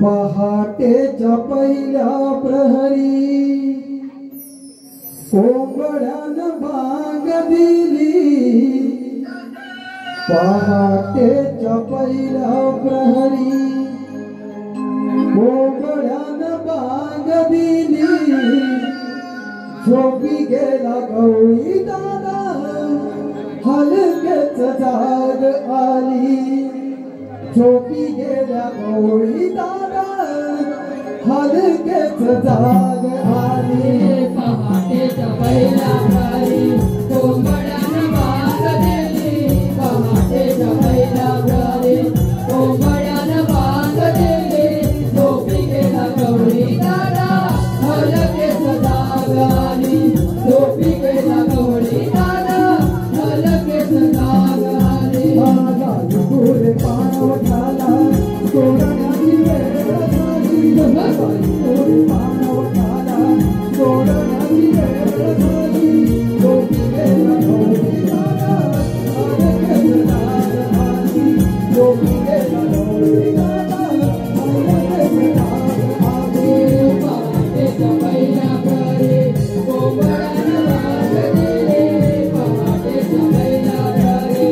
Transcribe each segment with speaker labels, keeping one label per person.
Speaker 1: पहाटेच्या पहिल्या प्रहरी कोंबड्यानं भांग दिली। पहाटेच्या पहिल्या प्रहरी कोंबड्यानं भांग दिली। झोपी गेला गवळी दादा हलकेच जाग आली। झोपी गेल्या गवळी दादा हलकेच जाग आली।
Speaker 2: पहाटेच्या पहिल्या प्रहरी कोंबड्यानं भांग दिली। पहाटेच्या पहिल्या प्रहरी कोंबड्यानं भांग दिली। झोपी गेला गवळी दादा हलकेच जाग आली। झोपी गेला गवळी दादा हलकेच जाग आली।
Speaker 1: गोरे पाणवठाला सोडण्याची वेळ झाली। गोरे पाणवठाला सोडण्याची वेळ झाली। झोपी गेला गवळी दादा हलकेच जाग आली। झोपी गेला गवळी दादा हलकेच जाग आली।
Speaker 2: पहाटेच्या पहिल्या प्रहरी कोंबड्यानं भांग दिली। पहाटेच्या पहिल्या प्रहरी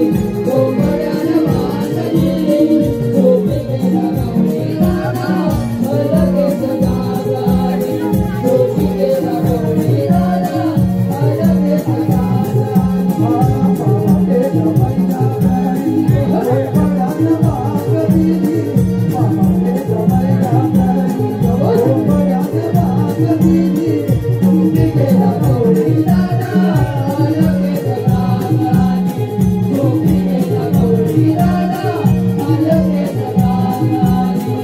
Speaker 2: कोंबड्यानं भांग दिली। झोपी गेला गवळी दादा हलकेच जाग आली। झोपी गेला गवळी दादा हलकेच जाग आली।
Speaker 1: पहाटेच्या पहिल्या प्रहरी कोंबड्यानं भांग दिली। पहाटेच्या पहिल्या प्रहरी कोंबड्यानं भांग दिली।
Speaker 2: झोपी गेला गवळी दादा हलकेच जाग आली। झोपी गेला गवळी दादा हलकेच जाग आली।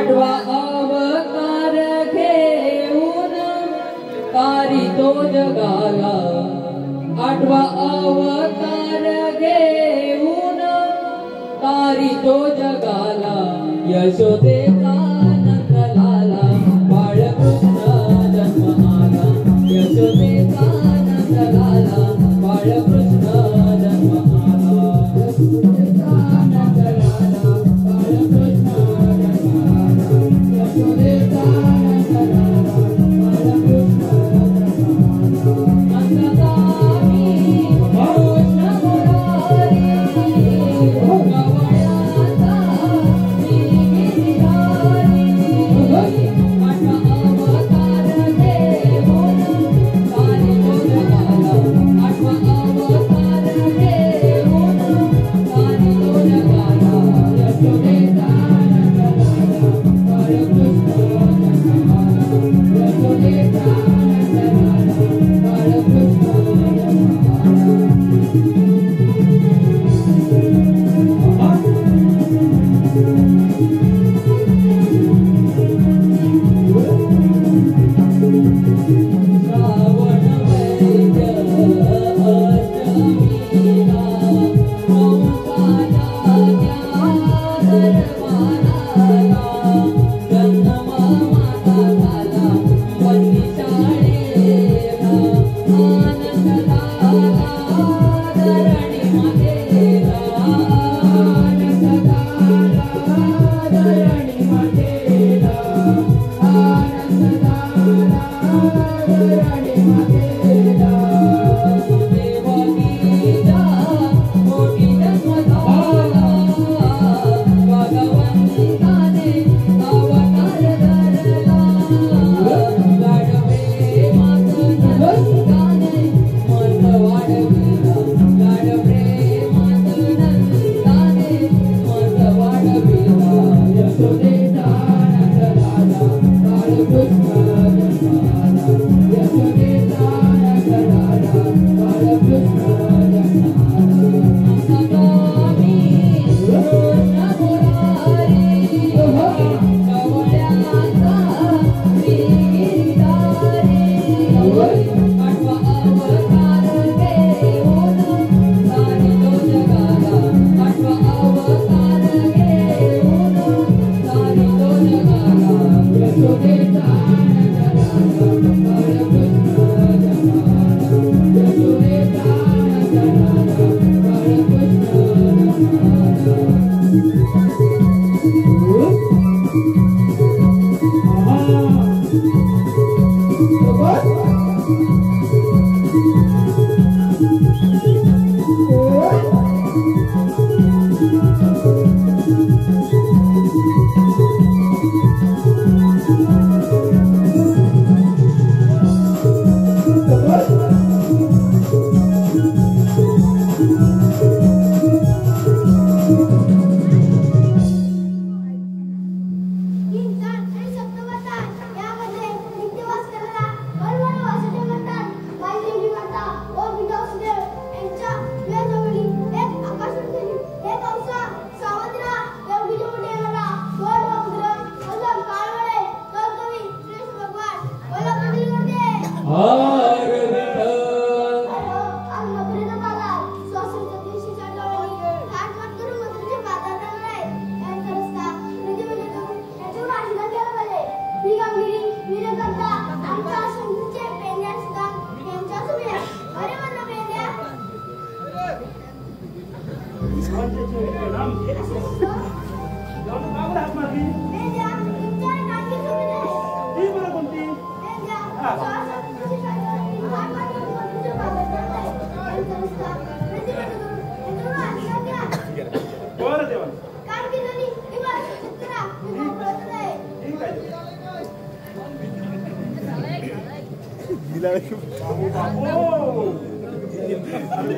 Speaker 2: आठवा अवतार घेऊन तारी तो जगाला आठवा अवतार घेऊन तारी तो जगाला यशोदेचा नंद लाला बाळकृष्ण जन्म आला यशोदेचा नंद लाला बाळकृष्ण जन्म आला यशोदेचा नंद लाला बाळकृष्ण जन्म आला यशोदेचा नंद लाला बाळकृष्ण जन्म आला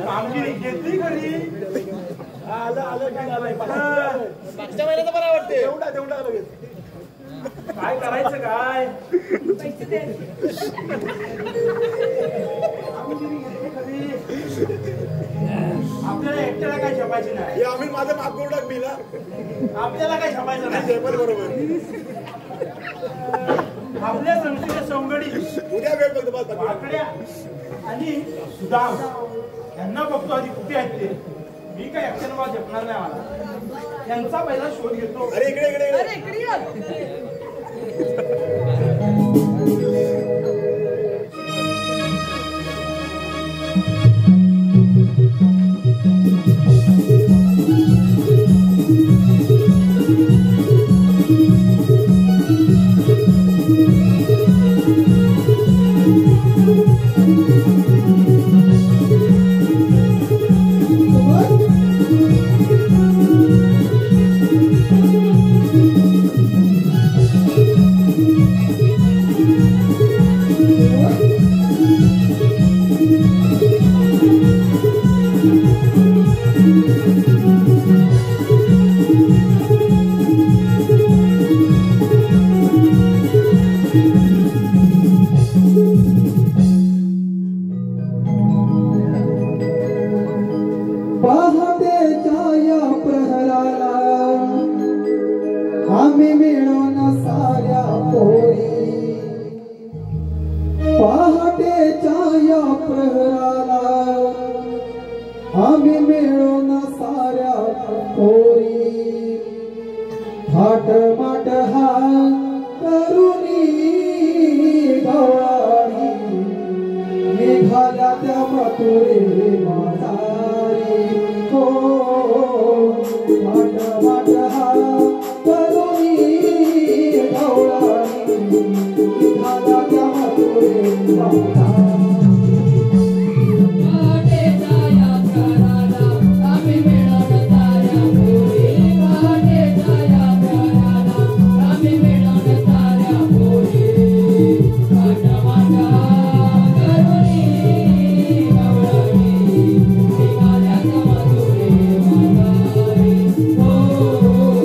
Speaker 3: कामगिरी घेतली खरी आलं मागच्या महिन्यात मला वाटते तेवढा लगेच काय करायचं काय कामगिरी घेतली खरी आपल्याला एकट्याला काय छपायचे नाही.
Speaker 4: हे आम्ही माझं माफ करून टाक मीला.
Speaker 3: आपल्याला काय छपायचं नाही.
Speaker 4: जयपाल बरोबर.
Speaker 3: आपल्या संस्थेच्या सवंगडी
Speaker 4: उद्या वेळ बघतो बस.
Speaker 3: वाकड्या आणि सुदाम यांना बघतो आधी कुठे आहेत ते. मी काय एकट्यानं मला झेपणार नाही. मला यांचा पहिला शोध घेतो.
Speaker 4: अरे इकडे इकडे इकडे.
Speaker 2: अरे इकडे ये.
Speaker 1: आम्ही मिळून साऱ्या पोरी पहाटेच्या या प्रहराला आम्ही मिळून साऱ्या पोरी थाट माट हा करुणी गवळणी निघाल्या त्या मथुरे म्हातारी हो थाट माट हा करुणी गवळणी निघाल्या त्या मथुरे म्हातारी
Speaker 2: Oh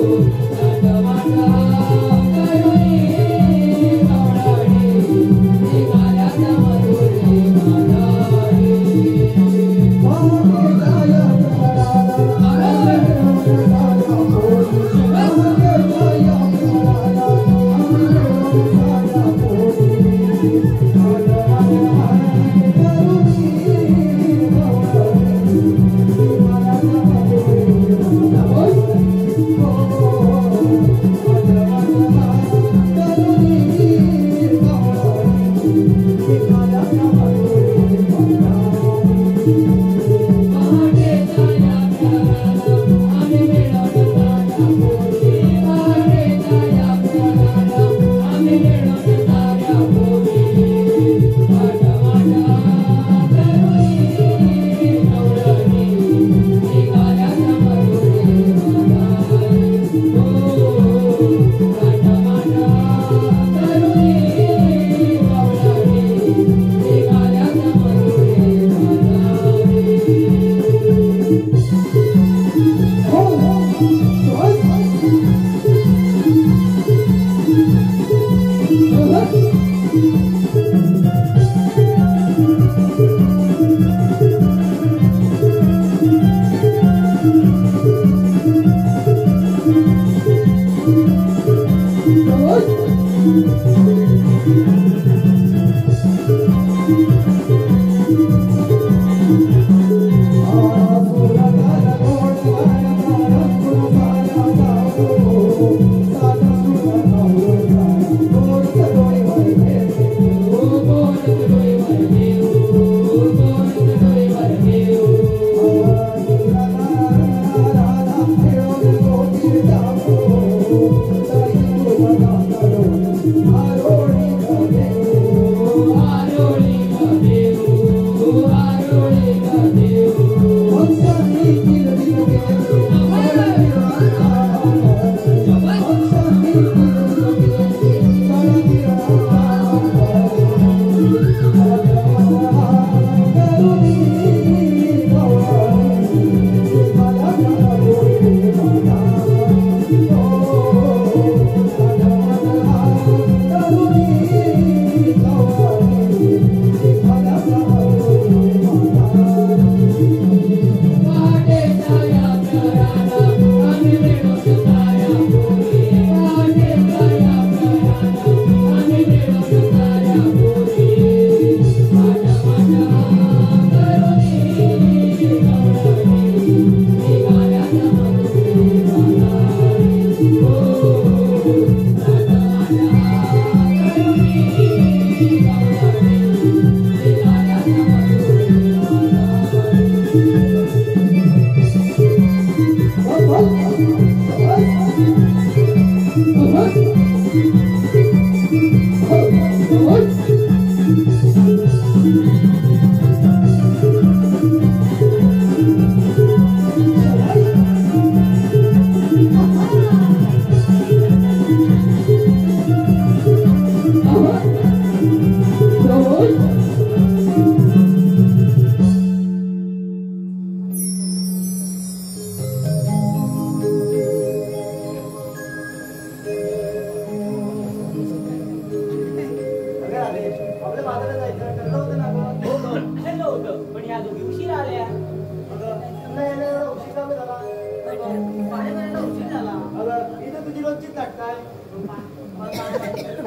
Speaker 1: काय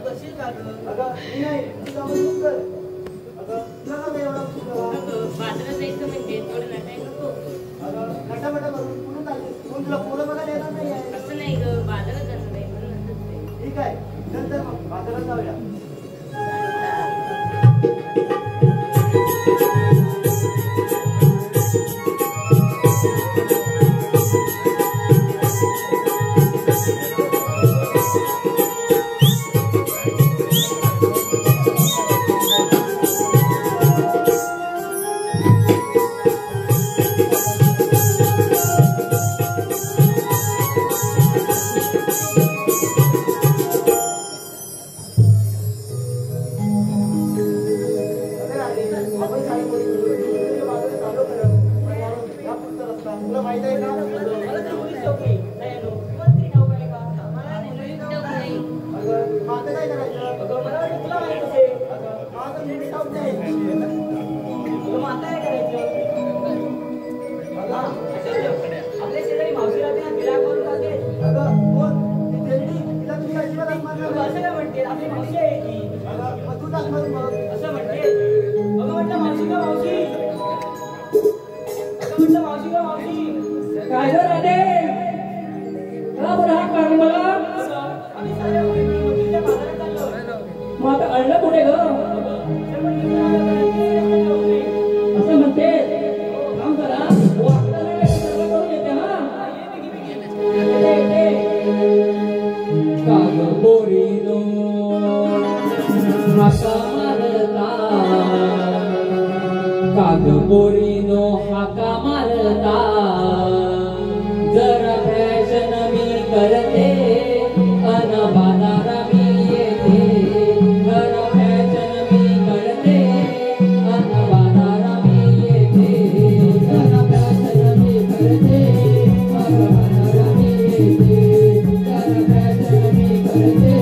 Speaker 1: कशी का अगं मी नाही तुझा मग कर अगं तुला का एवढा
Speaker 5: बाजारात जायचं म्हणजे थोडं नटायला नको.
Speaker 1: अगं नटामटा करून कुठून चालली कोण तुला पोरं बघायला येणार नाही आहे
Speaker 5: असं नाही ग, बाजारात जाणार आहे म्हणून असंच आहे.
Speaker 1: ठीक आहे नंतर मग बाजारात जाऊया तुला माहित आहे का
Speaker 5: मला तर मुलीच ठाऊक नाही. नाही नो. तुम्हाला तरी ठाऊक आहे का? मला मुलीच ठाऊक नाही.
Speaker 1: अगं मग आता काय करायचं
Speaker 5: अगं मला वाटतं तुला माहित असेल.
Speaker 1: अगं माझं मुली ठाऊक नाही
Speaker 5: अगं मग आता काय करायचं?
Speaker 1: अगं
Speaker 5: आपल्या शेजारी मावशी राहते ना, तिला कॉल करते.
Speaker 1: अगं कोण ती त्यांनी तिला तुम्ही अजिबात अपमान
Speaker 5: तू
Speaker 1: नाही.
Speaker 5: असं काय म्हणते? आपली मावशी आहे ती.
Speaker 1: अगं मग तूच अपमान बघ
Speaker 5: असं म्हणते. अगं म्हटलं मावशी का मावशी? अगं म्हटलं मावशी का मावशी?
Speaker 2: काय गं राधे? का बरं हात काढून मला?
Speaker 5: आम्ही साऱ्या मुली मिळून वकिलीच्या बाजारात चाललो.
Speaker 2: मग आता अडलं कुठे ग?
Speaker 5: तर म्हणजे तुम्हाला जायचं ठाऊक नाही.
Speaker 2: असं म्हणते काम करा वाटलं नाही सर्व करून येते हा येते. काग बोरीनो हाका मारता, काग बोरीनो हाका मारता, जरा फॅशन मी करते अन बाजारा मी येते. जरा फॅशन मी करते अन बाजारा मी येते. जरा फॅशन मी करते अन बाजारा मी येते. जरा फॅशन मी करते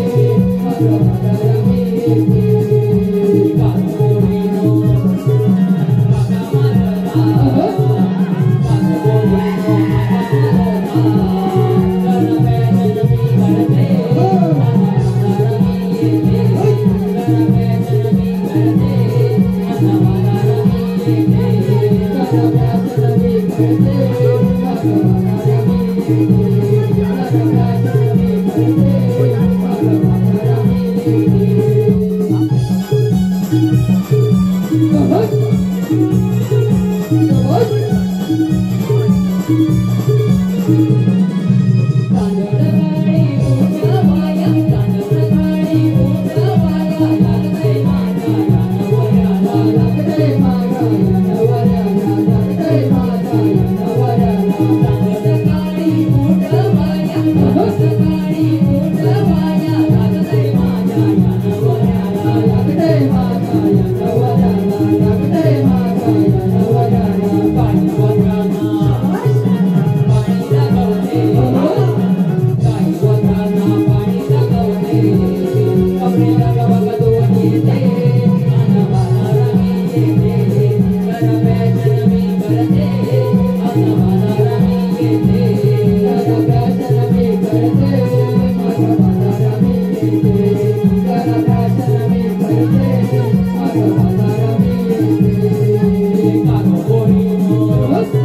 Speaker 2: अन बाजारा मी येते. कागोरीनो हाका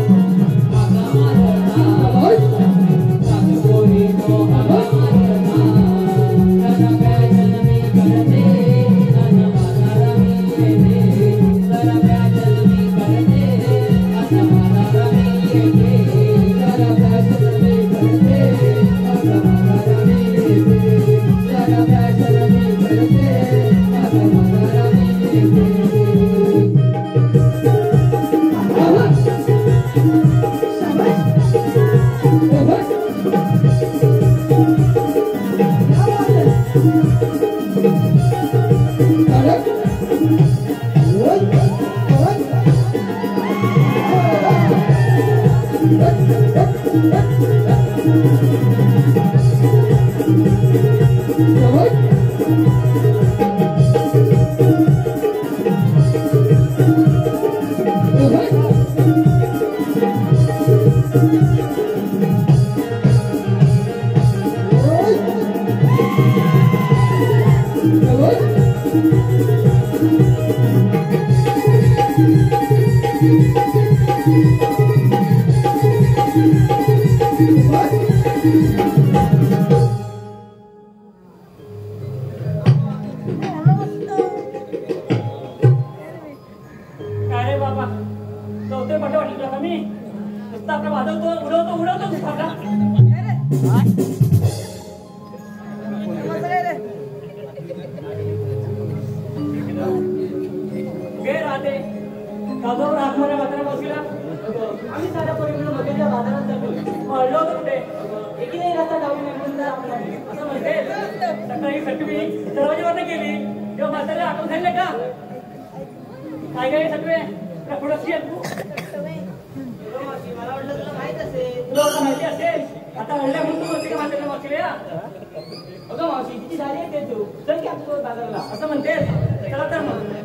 Speaker 2: मारता, कागोरीनो
Speaker 1: शाबास
Speaker 5: काजोवर हातमाऱ्या मात्र बसला आम्ही साध्या परिवार मध्येच्या बाजारात जातो पडलो होतो कुठे एकीने रस्ता जाऊन असं म्हणते सकाळी सटवी दरवाजेवर गेली तेव्हा म्हातारे आठवण झाले का काय काय सटवे पुढं तू मला वाटलं तुला माहित असेल तुला माहिती असेल आता हल्ल्या म्हणून तू म्हणते का म्हाताऱ्या मागले अगं मावशी तिची झाली आहे ते तू चल की आमच्या बाजारला असं म्हणते चला तर मग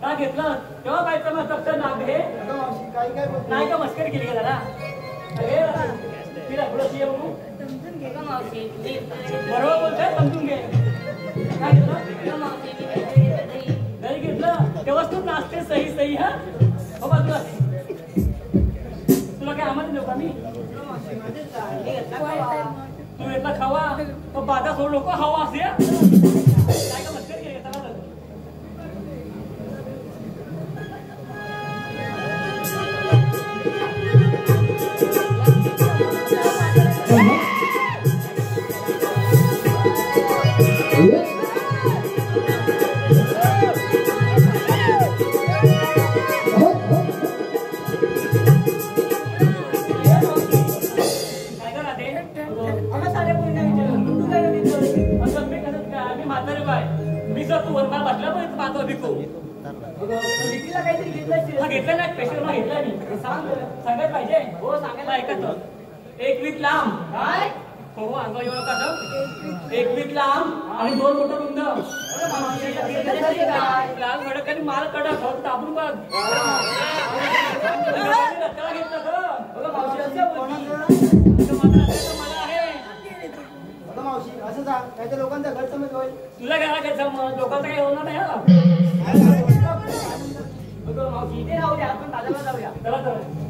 Speaker 5: का घेतलं तेव्हा पाहिजे मग फक्त नाग हे नाही का मस्करी केली का जरा अरे तिला थोडं बघू
Speaker 6: समजून घे का मावशी
Speaker 5: बरोबर बोलतोय समजून घे काय घेतलं नाही घेतलं तेव्हाच तू नाचते सही सही हा हो बाजूला तुला काय आम्हाला देऊ का मी तू येता खावा तो बाधा सोड नको हवा असे काय का मस्करी केली चला घेतला नाही स्पेशल मग घेतला मी सांगायला पाहिजे हो सांगायला ऐकत एक वीक लांब काय हो अंगा एवढं कसं एक वीक लांब आणि 2 मोठं रुंद लाल कडक आणि माल कडक फक्त आपण बघ रस्त्याला घेतलं ग मावशी मला आहे
Speaker 1: मावशी असं जा काय तर लोकांचा गैरसमज होईल
Speaker 5: तुला घ्यायला गैरसमज लोकांचा काही होणार नाही मावशी इथे राहू द्या आपण बाजारला जाऊया चला चला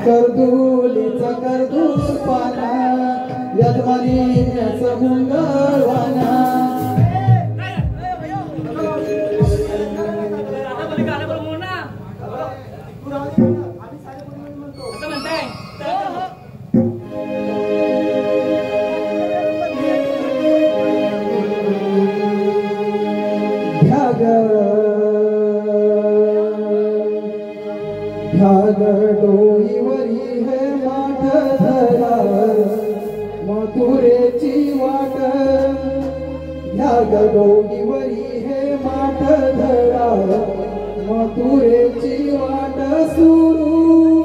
Speaker 1: कर्दूलीचा कर्दूल पाना यजमानीचा मंगळवाना डोईवरी हे माठ धरा मथुरेची वाट ह्या डोईवरी हे माठ धरा मथुरेची वाट सुरू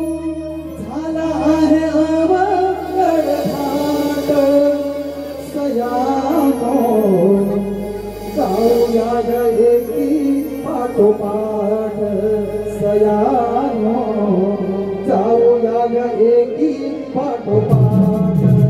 Speaker 1: झाला आहे अवघड घाट सयानो जाऊया एकी पाठोपाठ सयानो जाऊया एकी पाठोपाठ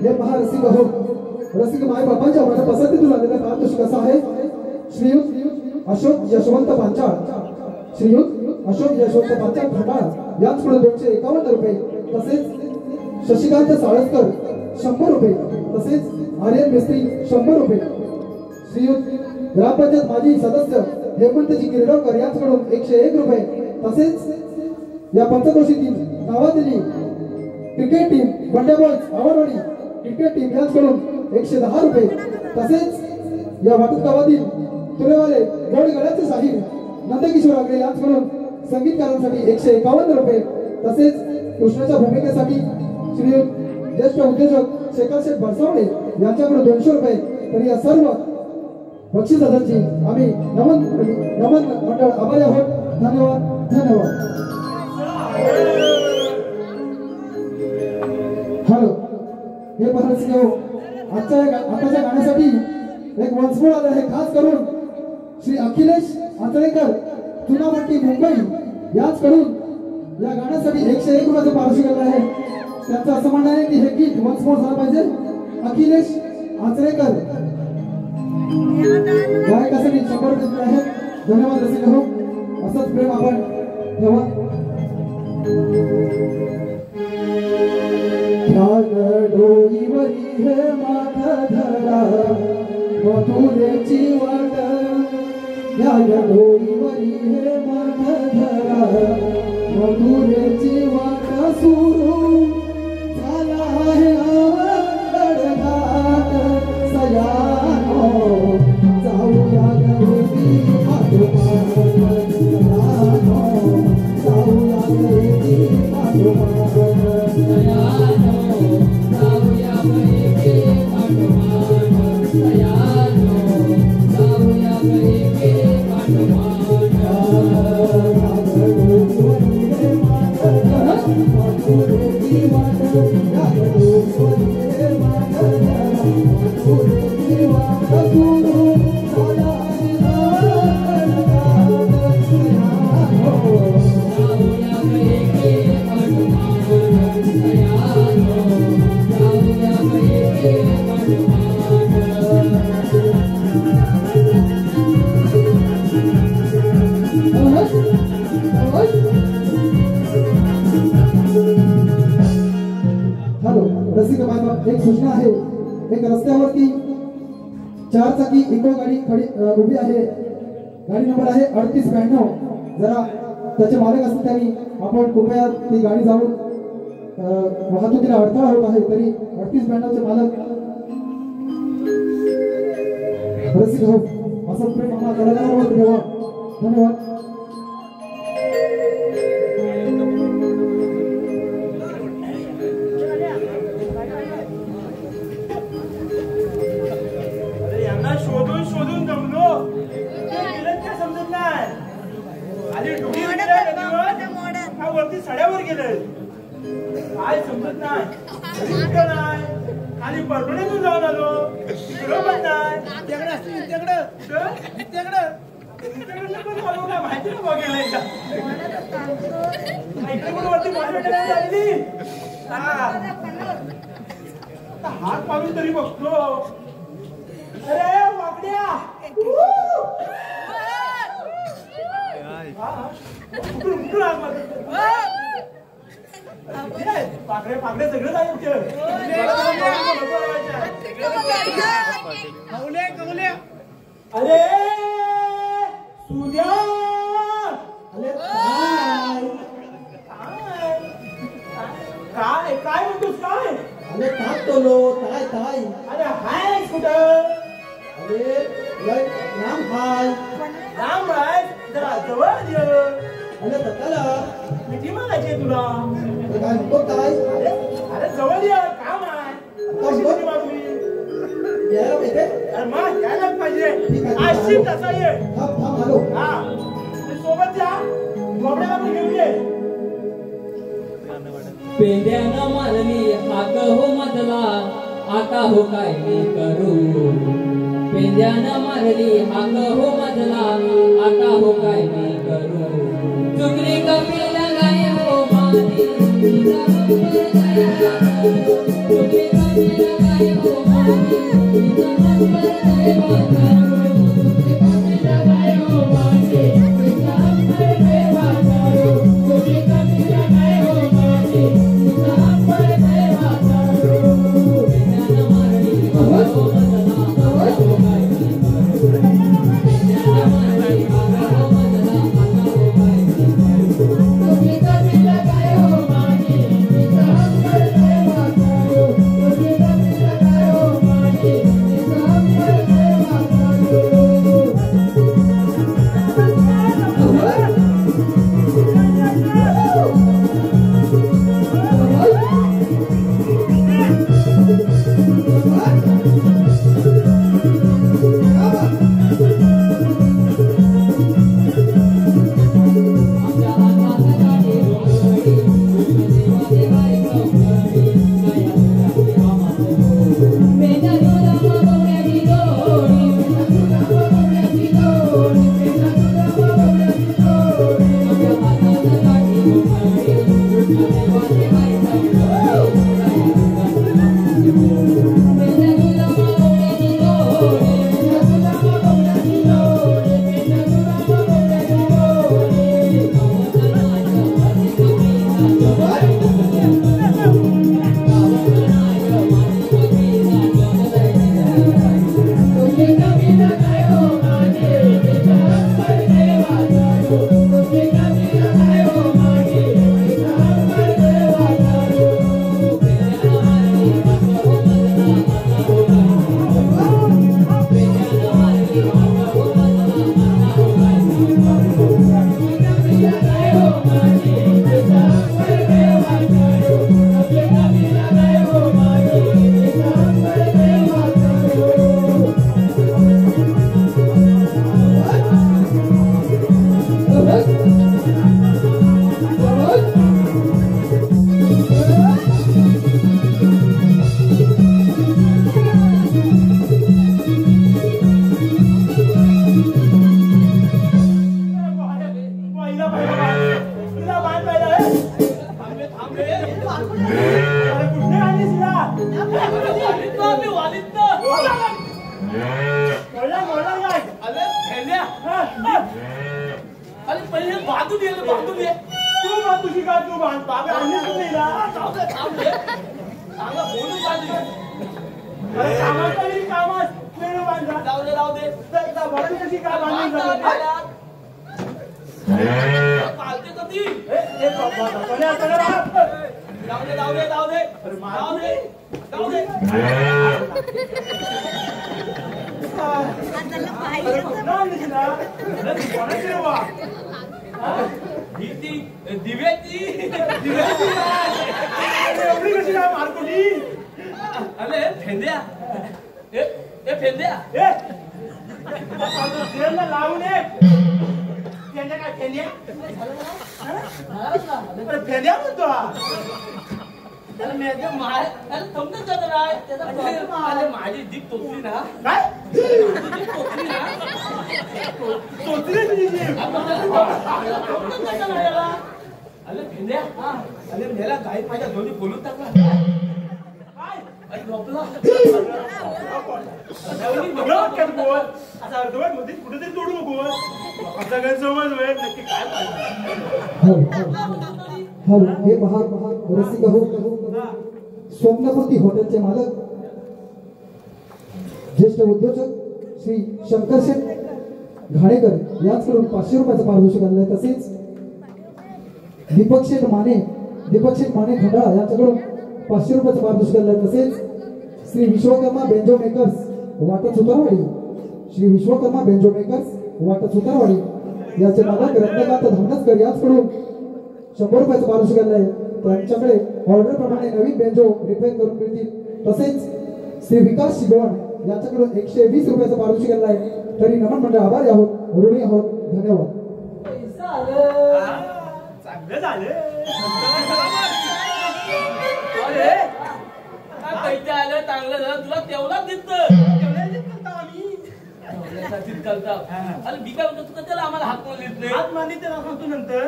Speaker 1: ये महारसिक हो रसिक माय बापांच्या माझ्या पसंतीतून आलेला पारितोषिक कसा आहे श्रीयुत अशोक यशवंत पांचाळ श्रीयुत अशोक यशवंत पांचाळ खंडाळ यांच्याकडून 251 रुपये तसेच शशिकांत साळसकर 100 रुपये तसेच आर्यन मिस्त्री 100 रुपये श्रीयुत ग्रामपंचायत माजी सदस्य हेमंतजी गिरडकर यांच्याकडून 101 रुपये तसेच या पंचक्रोशी टीम गावातली क्रिकेट टीम बंड्या बॉयज आवडवाडी क्रिकेट टीम यांच्याकडून 110 रुपये तसेच या वाटप गावातील तुरेवाले गोडगड्याचे साहिब नंदकिशोर आगरे यांच्याकडून संगीतकारांसाठी 151 रुपये तसेच कृष्णाच्या भूमिकेसाठी श्री ज्येष्ठ उद्योजक शेखर शेठ भरसावळे यांच्याकडून 200 रुपये तर या सर्व बक्षीसदारांची आम्ही नमन मंडळ आभारी आहोत धन्यवाद धन्यवाद हॅलो हे महाराज आताच्या गाण्यासाठी एक वंशमूळ आलं आहे खास करून श्री अखिलेश आचरेकर चुनाभट्टी मुंबई याचकडून या गाण्यासाठी 101 रुपयाचं पारितोषिक आलं आहे त्यांचं असं म्हणणं आहे की हे गीत वंशमूळ झालं पाहिजे अखिलेश आचरेकर गायकासाठी 100 रुपये दिले आहेत धन्यवाद रसिक हो असंच प्रेम आपण ठेवा डोईवरी हे माथा धरा मथुरेची वाट या डोईवरी हे माथा धरा मथुरेची वाट सुरू झाला आहे गडघाट सयानो जाऊया गवती माधुमान सयानो जाऊया गवती माधुमान सयानो
Speaker 2: Yeah.
Speaker 1: हॅलो रसिक बांधव, एक सूचना आहे. एक रस्त्यावरती 4 चाकी इको गाडी उभी आहे. गाडी नंबर आहे 3892. जरा त्याचे मालक असतील त्यांनी आपण कृपया ती गाडी जाऊन वाहतुकीला अडथळा होत आहे. तरी 3892 चे मालक रसिक हो असं प्रेम आम्हाला कलाकारांवर ठेवा. धन्यवाद.
Speaker 3: यांना शोधून शोधून जमलो काय समजत नाही. आधी डुबी हा वरती सड्यावर गेले काय समजत नाही. खाली परभणीतून जाऊन आलो तिकडं पण नाही. माहिती ना बघायला इकडे पण वरती झाली. हात मारून तरी बघतो. अरे वाकड्या पाकडे पाकडे सगळं जायचं. अरे सूर्या अरे काय काय म्हणतोस काय.
Speaker 1: अरे काय तोलो काय काय.
Speaker 3: अरे हाय कुठं.
Speaker 1: अरे लय नाम हाय.
Speaker 3: राम राय जरा जवळ ये.
Speaker 1: अरे तकाला
Speaker 3: किती मागायची तुला.
Speaker 1: काय म्हणतो काय.
Speaker 3: अरे अरे जवळ ये काम आहे. कशी किती मागली.
Speaker 1: यायला माहिती.
Speaker 3: अरे मग यायलाच पाहिजे. अशी तसा ये.
Speaker 1: थांब थांब आलो.
Speaker 3: हा सोबत जा. गोबड्याला पण घेऊन ये.
Speaker 2: पेंड्यानं मारली हाक हो मधला, आता हो काय मी करू. पेंड्यानं मारली हाक हो मधला, आता हो काय मी करू. चुकली कपिल गाय हो मारी, तिचा बंपर दया करू. चुकली कपिल गाय हो मारी, तिचा बंपर दया करू. चुकली कपिल गाय हो मारी, तिचा बंपर दया करू. चुकली कपिल गाय हो मारी, तिचा बंपर दया करू. पेंड्यानं मारली हाक हो मधला, आता हो काय मी करू. पेंड्यानं मारली हाक हो मधला, आता हो काय मी करू.
Speaker 3: मोडला काय
Speaker 5: अरे फेल्या अरे पहिले बांधून ये
Speaker 3: तू मग तुझी काय तू बांध बाबा आणलीच नाही ना
Speaker 5: चांगला बोलून बांधली
Speaker 3: अरे कामात वेळ बांधा
Speaker 5: जाऊ दे
Speaker 3: तर बाबा कशी काय बांधून
Speaker 5: पालते कधी
Speaker 3: ए बाबा
Speaker 5: जाऊ दे दिव्याची
Speaker 3: एवढी कशी काय मारकुटी
Speaker 5: अरे फेंद्या ए फेंद्या
Speaker 3: ट्रेनला लावून फेंद्या काय फेंद्या फेंद्या म्हणतो हा
Speaker 5: अरे समजत जात नाही माझी जीप तोचली ना
Speaker 3: काय
Speaker 5: जीप तोचली ना
Speaker 3: तोचली तुझी जीभ
Speaker 5: अरे भेंद्या अरे मेला गाई माझ्या दोन्ही बोलून टाकला
Speaker 3: काय
Speaker 5: अरे झोपला
Speaker 3: बोल आता अर्धवट मध्ये कुठेतरी तोडू नको आता काय समज वेळ नक्की काय
Speaker 1: हे पहा रसिक हो स्वप्नपूर्ती हॉटेलचे मालक ज्येष्ठ उद्योजक श्री शंकर शेठ घाणेकर यांच्याकडून 500 रुपयाचं पारितोषिक आणलंय. तसेच दीपक शेठ माने खंडाळा यांच्याकडून 500 रुपयाचं पारितोषिक आणलंय. तसेच श्री विश्वकर्मा बेंजो मेकर्स वाटत सुतारवाडी याचे मालक रत्नकांत धामणसकर यांच्याकडून 100 रुपयाचं पारितोषिक आणलंय. त्यांच्याकडे ऑर्डर प्रमाणे नवीन बेंजो रिपेअर करून मिळतील. तसेच श्री विकास शिगवण यांच्याकडून 120 रुपयाचं पारितोषिक आणलंय. तरी नमन म्हणजे आभारी आहोत, ऋणी आहोत. धन्यवाद.
Speaker 3: चांगलं झालं
Speaker 5: पैसे आलं चांगलं झालं तुला तेवढाच दिसत अरे मी काय म्हणतो तुला त्याला आम्हाला हात देत नाही
Speaker 3: हात मारली त्याला सांगतो नंतर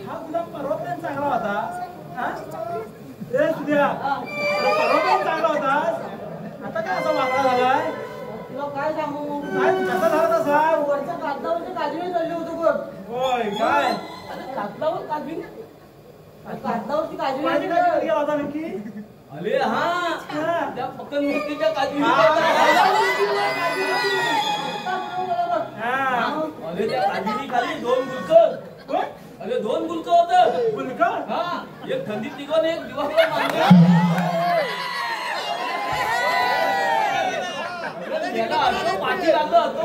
Speaker 3: हा तुला परवा पण चांगला होता सुद्या परवा पण चांगला होता आता काय असा वागला झालाय
Speaker 5: तुला काय सांगू
Speaker 3: काय कसा झाला तसा
Speaker 5: वरच्या कागदावरच्या काजवी चालली होतो बघ
Speaker 3: होय काय
Speaker 5: अरे कागदावर काजवी कागदावरची काजवी
Speaker 3: माझी काय कधी गेला होता नक्की
Speaker 5: अरे हा त्या पकड मिरचीच्या काजवी अरे त्या काजवी खाली 2 गुलक अरे 2 गुलक होत
Speaker 3: गुलक
Speaker 5: हा एक थंडीत निघून एक दिवस मारलं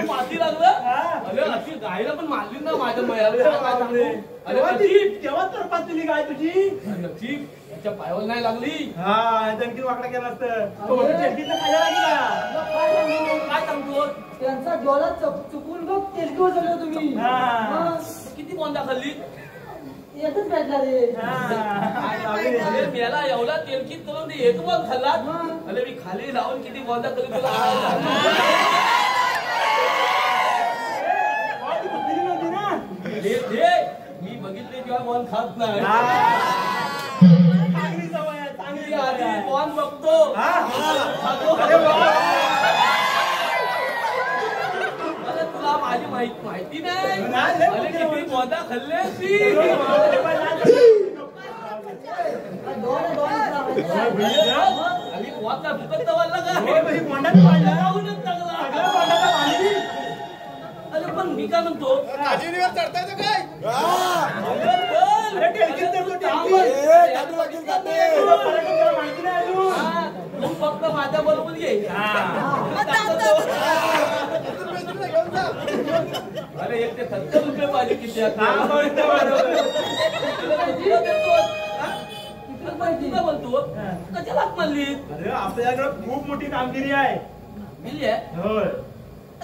Speaker 5: पाठी लागलं अरे अशी गायला पण मारली ना माझ्या मयाला
Speaker 3: तेव्हा तर पाचली गाय तुझी
Speaker 5: नक्की त्याच्या पायावर नाही लागली
Speaker 3: हा आणखी वाकडा केला असतं खायला लागला
Speaker 5: काय सांगतो
Speaker 6: त्यांचा डोळा चुकून बघ तेलकीवर चाललो तुम्ही
Speaker 5: किती बोंदा खाल्ली
Speaker 6: एकच भेटला रे
Speaker 5: अरे मेला एवढा तेलकीत करून एक पण खाल्ला अरे मी खाली लावून किती बोंदा करून तुला मी बघितले जेव्हा बॉन खात नाही चांगली आधी बॉन बघतो तुला माझी माहिती नाही अरे किती बोंदा खाल्ले ती आणि बोंदा फुकत वाढला का अरे पण मी काय म्हणतो तू फक्त माझ्या बरोबर ये अरे 170 रुपये पाहिजे किती बोलतो कशाला हात मारली
Speaker 3: अरे आपल्याकडे खूप मोठी कामगिरी आहे
Speaker 5: मिली आहे
Speaker 3: होय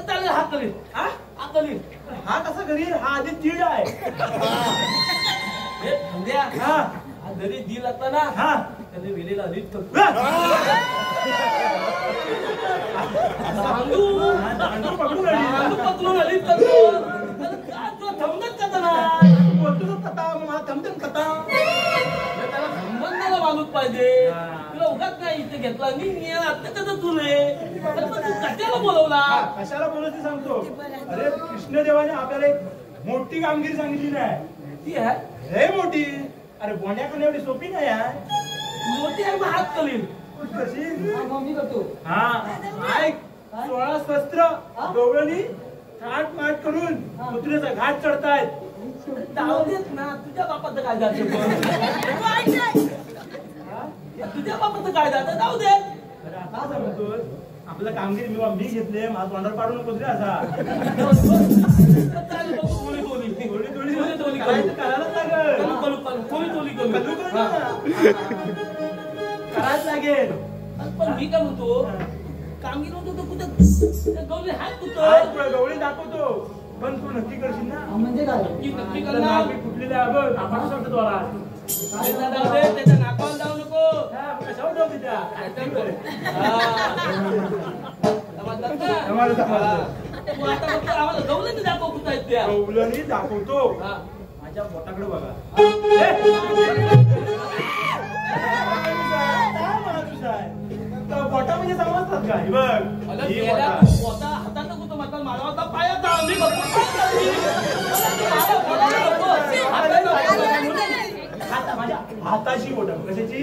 Speaker 5: चालेल हात करील
Speaker 3: हा कसा करील हा आधी तीड आहे
Speaker 5: हा जरी दिल असता ना
Speaker 3: हा
Speaker 5: त्याने वेळेला अलीच करतो पकडून अलीच करतो तुला थमदच करता ना
Speaker 3: बोलतो कथा मला थमथम कथा
Speaker 5: त्याला संबंधाला मानूच पाहिजे
Speaker 3: हा.
Speaker 5: तुला उगाच नाही इथे घेतला मी आता कसं तुले अरे पण तू कशाला बोलवला
Speaker 3: कशाला बोलत ते सांगतो. अरे कृष्णदेवाने आपल्याला एक मोठी कामगिरी सांगितली नाही.
Speaker 5: ती आहे
Speaker 3: लय मोठी. अरे बोंड्या खाणे एवढी सोपी नाही आहे.
Speaker 5: मोठी आहे मग हात कलील
Speaker 3: कशी
Speaker 6: मग मी करतो.
Speaker 3: हा ऐक 16 शस्त्र गवळणी थाट माट करून कुत्र्याचा घाट चढतायत.
Speaker 5: जाऊ देत ना तुझ्या बापाचं काय जातं तुझ्या बापाचं काय जातं जाऊ दे
Speaker 3: अरे आता सांगतोय आपलं कामगिरी मी घेतले माझा तोंडावर पाडू नको रे असा. करायचं करायलाच लागेल. करायच लागेल.
Speaker 5: पण मी काय म्हणतो कामगिरी होतो तो कुठं गवळी हात कुठं
Speaker 3: आज गवळी दाखवतो पण तू नक्की करशील ना.
Speaker 6: म्हणजे काय
Speaker 5: नक्की
Speaker 3: आपलं
Speaker 5: करणार
Speaker 3: नाक बी फुटलेलं आहे बघ. आपण शब्द द्वारा
Speaker 5: त्याच्या जाऊ दे त्याच्या नाकावर जाऊ नको
Speaker 3: कशावर जाऊ तिच्या
Speaker 5: आम्हाला गवळणी दाखव कुठं आहेत त्या
Speaker 3: गवळणी दाखवतो.
Speaker 5: हा.
Speaker 3: माझ्या बोटाकडे बघा. बोटा म्हणजे समजतात का? हे बघ
Speaker 5: मला
Speaker 3: ही
Speaker 5: गेला
Speaker 3: बोटं.
Speaker 5: स्वतः हातानं कुठं म्हणतात मला होता पायात आम्ही बघतो
Speaker 3: माझ्या हाताची बोट कशाची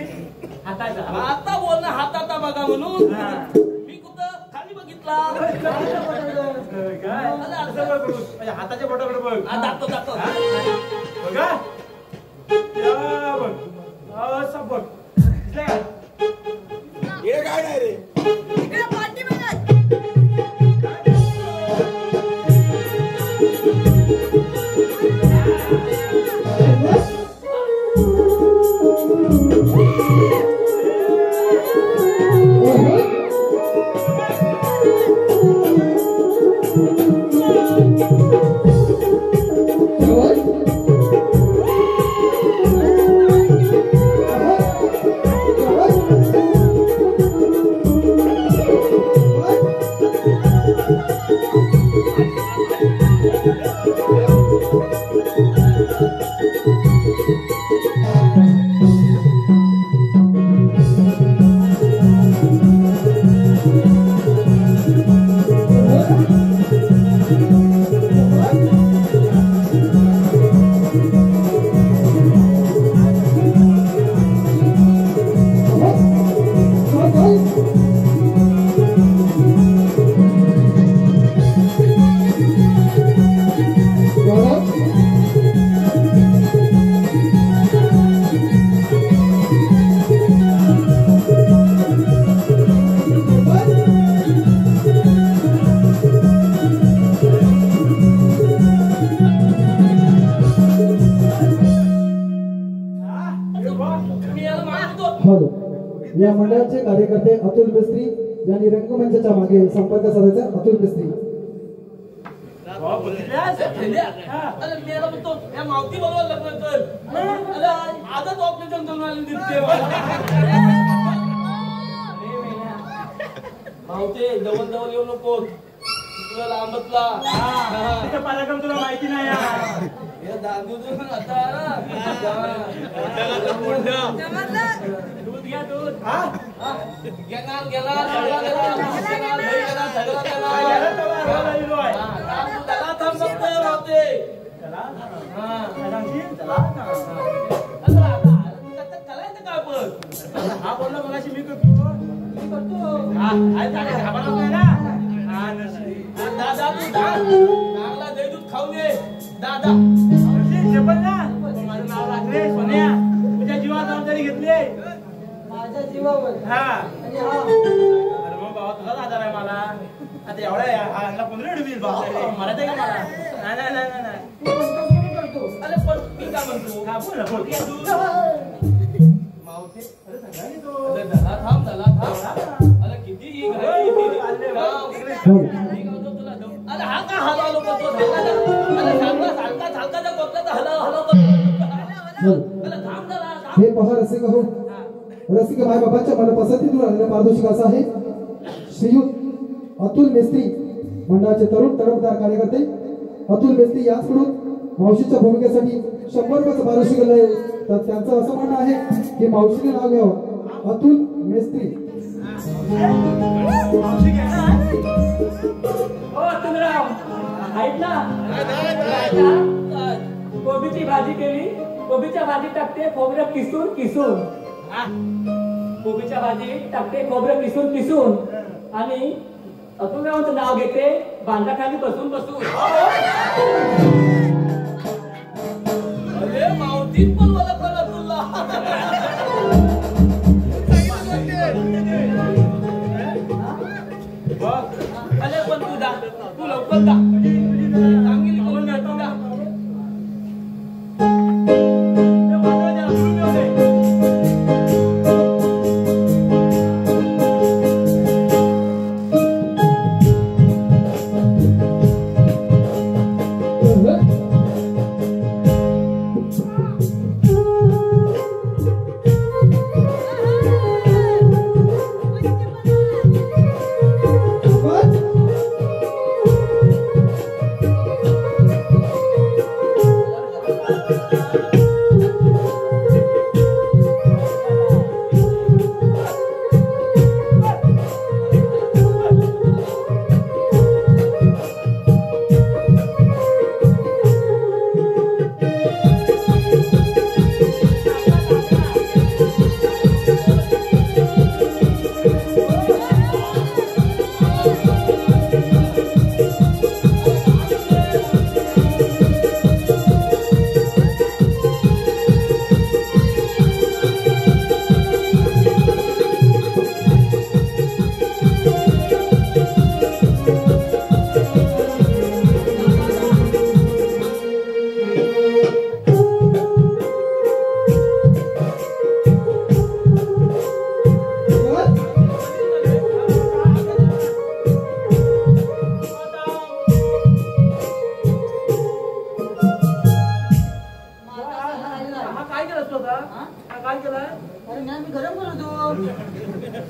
Speaker 3: हाताचा.
Speaker 5: आता बोल ना हाताचा बघा म्हणून
Speaker 3: हा.
Speaker 5: मी कुठं खाली बघितला
Speaker 3: काय असं बघ करून. माझ्या हाताच्या बोटाकडे बघ.
Speaker 5: दाखव दाखव
Speaker 3: बघा या बघ असं बघ. दिसलं का?
Speaker 4: हे काय नाही रे
Speaker 1: या मंडळाचे कार्यकर्ते अतुल मिस्त्री यांनी रंगमंचाच्या मागे संपर्क साधायचा. अतुल मिस्त्री
Speaker 5: मावती बरोबर लग्न कर आजच ऑपरेशन करून आली दिसते मावते जवळ जवळ येऊ नको तुला लांबतला
Speaker 3: तिचा पराक्रम तुला माहिती नाही यार.
Speaker 5: दूध घ्या दूध गेला गेला काय पण
Speaker 3: हा बोलला मगाशी मी करतो.
Speaker 5: दादा तू चांगला दही दूध खाऊन ये दादा
Speaker 3: माझं नाव लागले सोन्या. तुझ्या जीवात जबाबदारी घेतली.
Speaker 6: माझ्या जीवावर
Speaker 3: हा
Speaker 6: आणि हा
Speaker 3: अरे मग बाबा तुझाच आधार आहे मला. आता एवढ्या ह्याला 15 मिळेल बाबा मराठी का मला. नाही नाही नाही नाही.
Speaker 6: तू म्हणतो मी करतो.
Speaker 5: अरे पण मी काय म्हणतो
Speaker 3: हा बोल ना बोल.
Speaker 5: मावते
Speaker 3: अरे सगळ्यांनी तो
Speaker 5: अरे दला थांब अरे किती ही घाई किती अरे हा का हलावलो करतो अरे सांगा सारखा सारखा जर बघला तर हलाव करतो अरे थांब जरा
Speaker 1: हे पहा रसिक हो. रसिक माय बाबांच्या मनपसंतीतून आलेला पारितोषिक असं आहे. श्रीयुत अतुल मेस्त्री मंडळाचे तरुण तडफदार कार्यकर्ते अतुल मेस्त्री याचकडून मावशीच्या भूमिकेसाठी 100 रुपयाचं पारितोषिक दिलंय. तर त्यांचं असं म्हणणं आहे की मावशीने नाव घ्यावं, अतुल मेस्त्री.
Speaker 3: मावशी घ्या.
Speaker 5: हो अतुलराव, आहेत ना? कोबीची भाजी केली, कोबीच्या भाजी टाकते खोबरं किसून किसून. कोबीच्या भाजी टाकते खोबरं किसून किसून आणि अतुलरावांचं नाव घेते बांधाखाली बसून बसून.
Speaker 6: अरे मावतीत पण मला कळत तुला. अरे पण तू जा, तू लवकर जा. चांगली करून जातो का?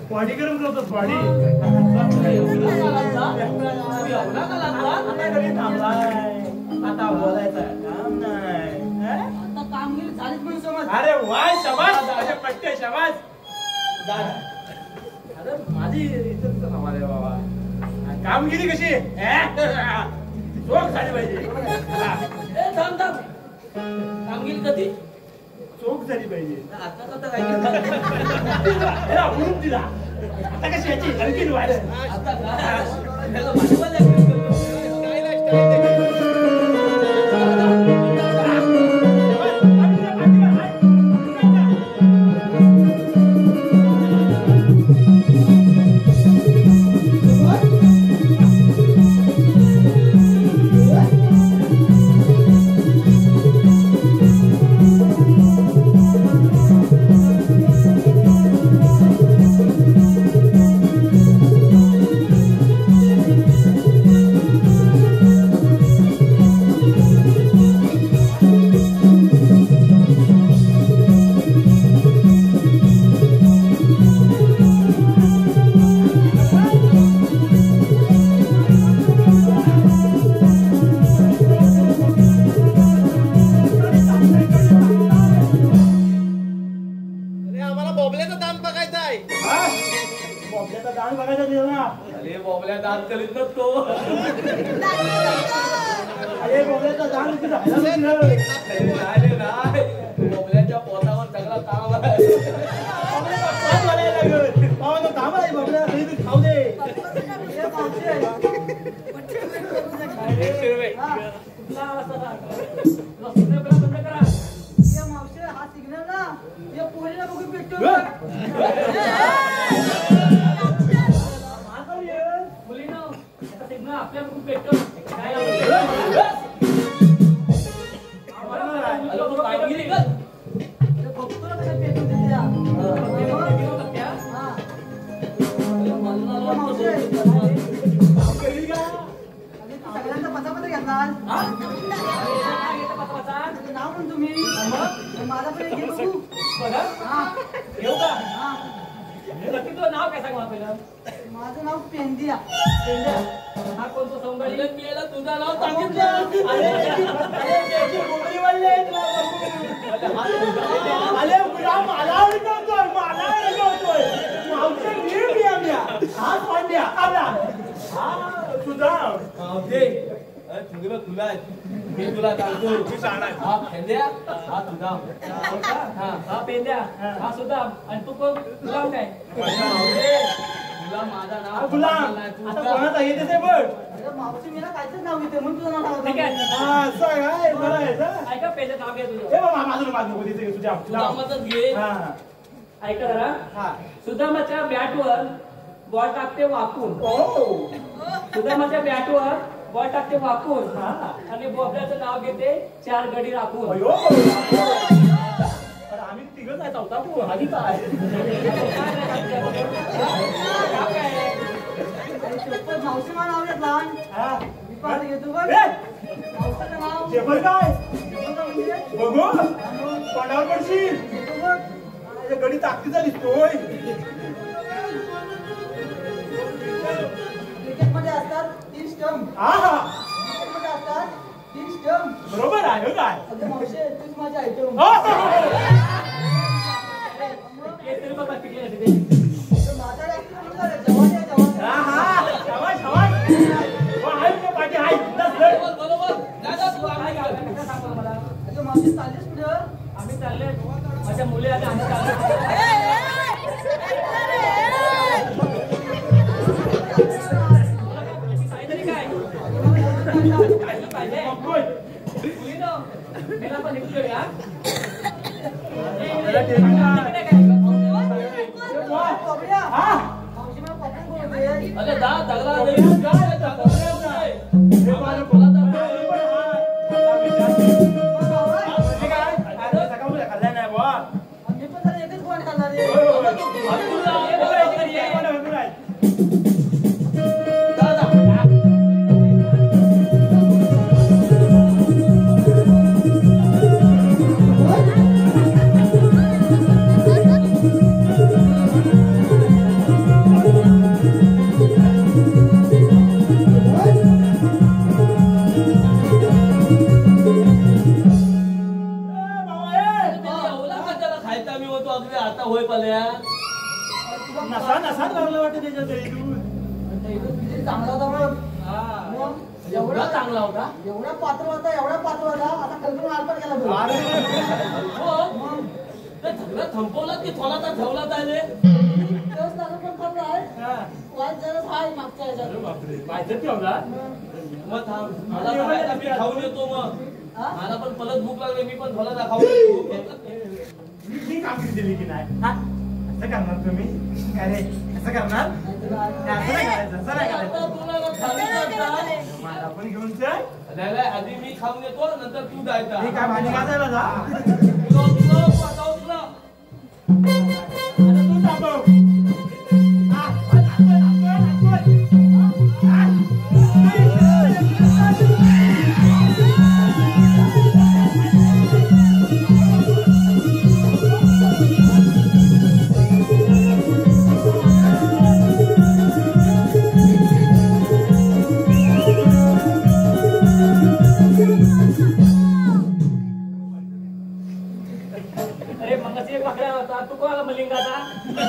Speaker 3: बॉडी गरम करतोस बॉडी. आता बोलायचं काम नाही.
Speaker 6: आता कामगिरी झालीच म्हणून समज.
Speaker 3: अरे वाय शबास, असे पट्टे शबास. अरे माझी इज्जत हमारे बाबा. कामगिरी कशी चोख झाली पाहिजे.
Speaker 6: थांब थांब, कामगिरी कधी
Speaker 3: चोख झाली पाहिजे.
Speaker 6: आता आता काय
Speaker 3: उडून दिला. आता कशी याची आणखीन वाढ.
Speaker 6: आता काय त्याला भाजीपाला बोबल्याच्या पोटावर सगळा ताव आहे.
Speaker 3: खाऊ दे.
Speaker 6: मावशी हा सिग्नल ना या पोरीला बघून भेटतो.
Speaker 5: मुलीनो सिग्नल आपल्या बघून भेटतो. काय
Speaker 6: सगळ्यांचा पचापत्र घेतला. नाव पण तुम्ही माझा पण एक घे बघू.
Speaker 3: येऊ का?
Speaker 5: नक्की तुझं नाव काय सांग मला पहिलं.
Speaker 7: माझं नाव पेंदिया.
Speaker 5: पेंड्या. हा कोणतो सौंदर्य
Speaker 6: गेला तुझं नाव सांगितलं. अरे त्याची कोंबडी वाढली आहे तुला. अरे गुलाम मला अडकवतोय. मावशी नीट या हा पांड्या आला. हा तुझा मावशी तुझं तुला मी तुला सांगतो मी सांगणार. हा पेंद्या हा तुझा.
Speaker 5: हा पेंद्या हा सुद्धा. आणि तू कोण तुला काय
Speaker 6: तुला माझा नाव
Speaker 3: गुलाम आता कोणाचा येते ते बघ.
Speaker 7: अरे मावशी मला कायच नाव घेते म्हणून तुझं नाव
Speaker 5: ठीक आहे.
Speaker 3: हा असं काय बरं आहे का?
Speaker 5: ऐका पेंद्या नाव घ्या तुझं.
Speaker 3: हे बाबा माझं नाव नको तिथे तुझ्या
Speaker 6: तुझा घे.
Speaker 3: हा
Speaker 5: ऐका जरा.
Speaker 3: हा
Speaker 5: सुदामाच्या बॅटवर बॉल टाकते वाकून.
Speaker 3: ओ
Speaker 5: सुदामाच्या बॅटवर बॉल टाकते वाकून. आणि बोबल्याचं नाव घेते 4 गडी राखून.
Speaker 3: अयो अरे आम्ही तिघच आहे चौथा तू आधी काय
Speaker 7: आणि शपथ मावशी मला नाव घेतला.
Speaker 3: हा
Speaker 7: मी पाहत घेतो बघ.
Speaker 3: ए,
Speaker 7: मावशीचं नाव
Speaker 3: जेवण काय
Speaker 7: म्हणजे
Speaker 3: बघू तोंडावर पडशील.
Speaker 7: घेतो बघ.
Speaker 3: माझ्या गडी ताकदीचा दिसतोय.
Speaker 7: क्रिकेटमध्ये असतात 30 स्टंप.
Speaker 3: हा हा
Speaker 7: क्रिकेटमध्ये असतात 30 स्टंप.
Speaker 3: बरोबर आहे हो काय
Speaker 7: अगं मावशी तूच माझी आयटम.
Speaker 3: हा, हा, हा.
Speaker 5: केसरी बाबा पिकले असते ते.
Speaker 7: माझा ऍक्टर जवान आहे जवान.
Speaker 3: हा हा शाबास शाबास हो आहे तुझ्या पाठी आहे दस लढ.
Speaker 6: बरोबर दादा तू
Speaker 5: काय
Speaker 6: आम्ही
Speaker 5: काय काय सांगतो मला.
Speaker 7: अगं मावशी चाललीस कुठं?
Speaker 5: आम्ही चालले माझ्या मुली आता आम्ही चाललो. काहीतरी काय काहीतरी पाहिजे.
Speaker 3: बघतोय.
Speaker 5: मुलीनो, मेला पण निघतोय हा.
Speaker 3: त्याला टेन्शन नाही.
Speaker 5: तिकडे काय?
Speaker 7: पकड्या.
Speaker 3: हा
Speaker 7: मावशी मला पकडून बोलते.
Speaker 6: अरे दा दगला दे काय दगला काय
Speaker 3: हे माझं बोला जातोय. हे काय आता सकाळी खाल्ला नाही बुवा.
Speaker 7: मी पण जरा एकच गोड खाल्ला रे.
Speaker 3: होय, होय, होय. हे बघा, हे बघा.
Speaker 6: दादा खायचा मी होतो अगदी आता होय पाल्या.
Speaker 3: नसा नसा लागला वाटतं त्याच्या तरी तू.
Speaker 7: किती चांगला होता बघ. मग
Speaker 6: एवढा चांगला होता.
Speaker 7: एवढा पात्र होता एवढा पात्र होता. आता कल्पना आरपार गेला बघ.
Speaker 3: अरे
Speaker 6: हो ते झगडा थांबवला की थोडासा ठेवला त्याने.
Speaker 7: दिवस लागला पण खरं आहे.
Speaker 3: हा.
Speaker 7: वाईट जरा हाय मागच्या ह्याच्यात.
Speaker 3: बापरे पाहिजे ठेवला.
Speaker 6: मग थांब मला सांगायचं मी खाऊन येतो मग.
Speaker 7: हा?
Speaker 6: मला पण परत भूक लागली मी पण थोडा खाऊन येतो.
Speaker 3: मी कामगिरी दिली की नाही हा? असं करणार तुम्ही काय रे असं करणार असं नाही करायचं असं नाही
Speaker 6: आता
Speaker 3: करायचं.
Speaker 6: तुला सांगितलं ना.
Speaker 3: मला पण घेऊन चल.
Speaker 6: नाही नाही, आधी मी खाऊन येतो नंतर तू जायचा.
Speaker 3: मी काय भाजी घासायला जा.
Speaker 6: तुला तुला वाटावं तुला.
Speaker 3: आता तू थांबव. हा, थांबतोय, थांबतोय, थांबतोय. हा.
Speaker 5: अरे मगाशी एक वाकड्या होता. तू कोणाला मलिंगाचा? अरे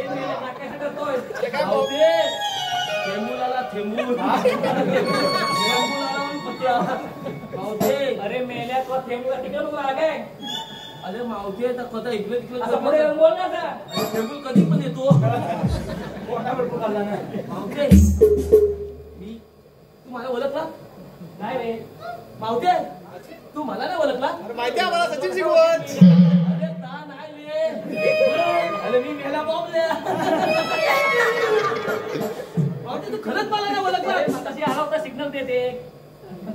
Speaker 5: मेल्या नाक्याचं करतोय.
Speaker 6: भाऊजे, थेंबूलाला थेंबू. थेंबूलाला पण पत्या. भाऊजे,
Speaker 5: अरे मेल्या तुला थेंबूला टिकलं उभा आहे काय?
Speaker 6: अरे मावते तर कथा इकडे तिकडे
Speaker 5: असं पुढे येऊन बोल ना आता.
Speaker 6: थेंबूल कधी पण येतो.
Speaker 3: पोटा भरपूर खाल्ला नाही.
Speaker 6: मावते मी तू मला ओळखला.
Speaker 5: नाही रे.
Speaker 6: मावते तू मला नाही ओळखला.
Speaker 4: माहिती आहे मला सचिन शिकवत.
Speaker 6: अरे ता नाही रे. अरे मी मेला बॉम्बल्या. मावते तू खरंच मला नाही ओळखला.
Speaker 5: अरे मगाशी आला होता सिग्नल देते.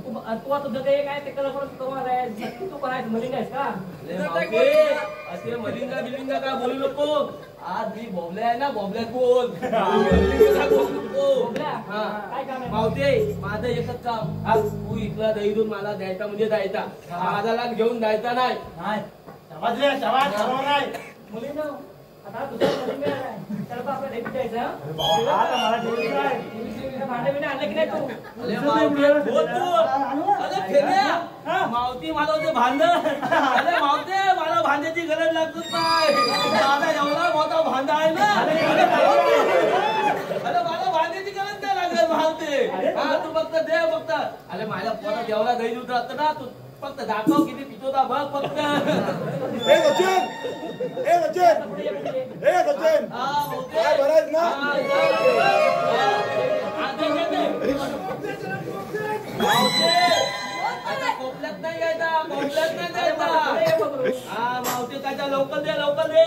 Speaker 5: तू आता तुझं ते काय ते कलर करून आहे. तू कोण आहेस मलिंग आहेस का?
Speaker 6: अरे मावते असे मलिंगा बिलिंगा काय बोलू नको. आज मी बॉम्बल्या आहे ना बॉम्बल्यात बोल. मलिंगा काय बोलू नको.
Speaker 5: बोबल्या?
Speaker 6: हा.
Speaker 5: काय काम आहे?
Speaker 6: मावते माझं एकच काम आज तू इथला दही दूध मला द्यायचा म्हणजे द्यायचा. माझा लाग घेऊन द्यायचा नाही.
Speaker 3: नाही शाबास रे शाबास बरोबर आहे.
Speaker 5: मुलींनो, आता दुसरा नवीन वेळ आहे. त्याला पण आपलं डेबिट द्यायचं हं?
Speaker 3: आता मला ठेवायचं काय
Speaker 5: भांडे बिंडे आणलं की नाही तू
Speaker 6: अरे मावती मावती मला होते भांड अरे मावते मला भांड्याची गरज लागत नाही माझा एवढा मोठा भांडा आहे ना अरे मला भांड्याची गरज नाही लागत मावते हा तू फक्त दे फक्त अरे माझ्या पोरात एवढा दही दूध राहतं ना तू फक्त दाखव किती पितोता बघ फक्त
Speaker 4: काय बरं ना
Speaker 6: आता कोपल्यात नाही यायचा कोपल्यात नाही जायचा हा मावती काचा लवकर दे लवकर दे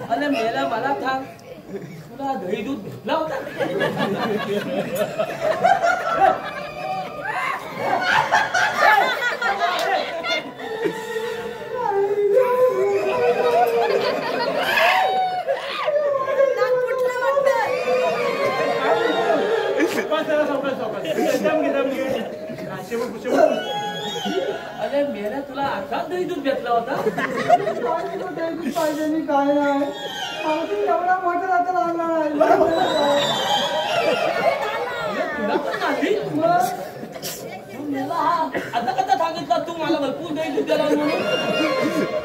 Speaker 6: अरे मेला मला थांब तुला दही दूध भेटला होता अरे मेला तुला आता दही दूध भेटला होता
Speaker 7: पाहिजे मी काय नाही एवढा मोठा राहता लागणार
Speaker 6: तुला पण नाही आता कसा सांगितलं तू मला भरपूर दही दूध द्यायला म्हणून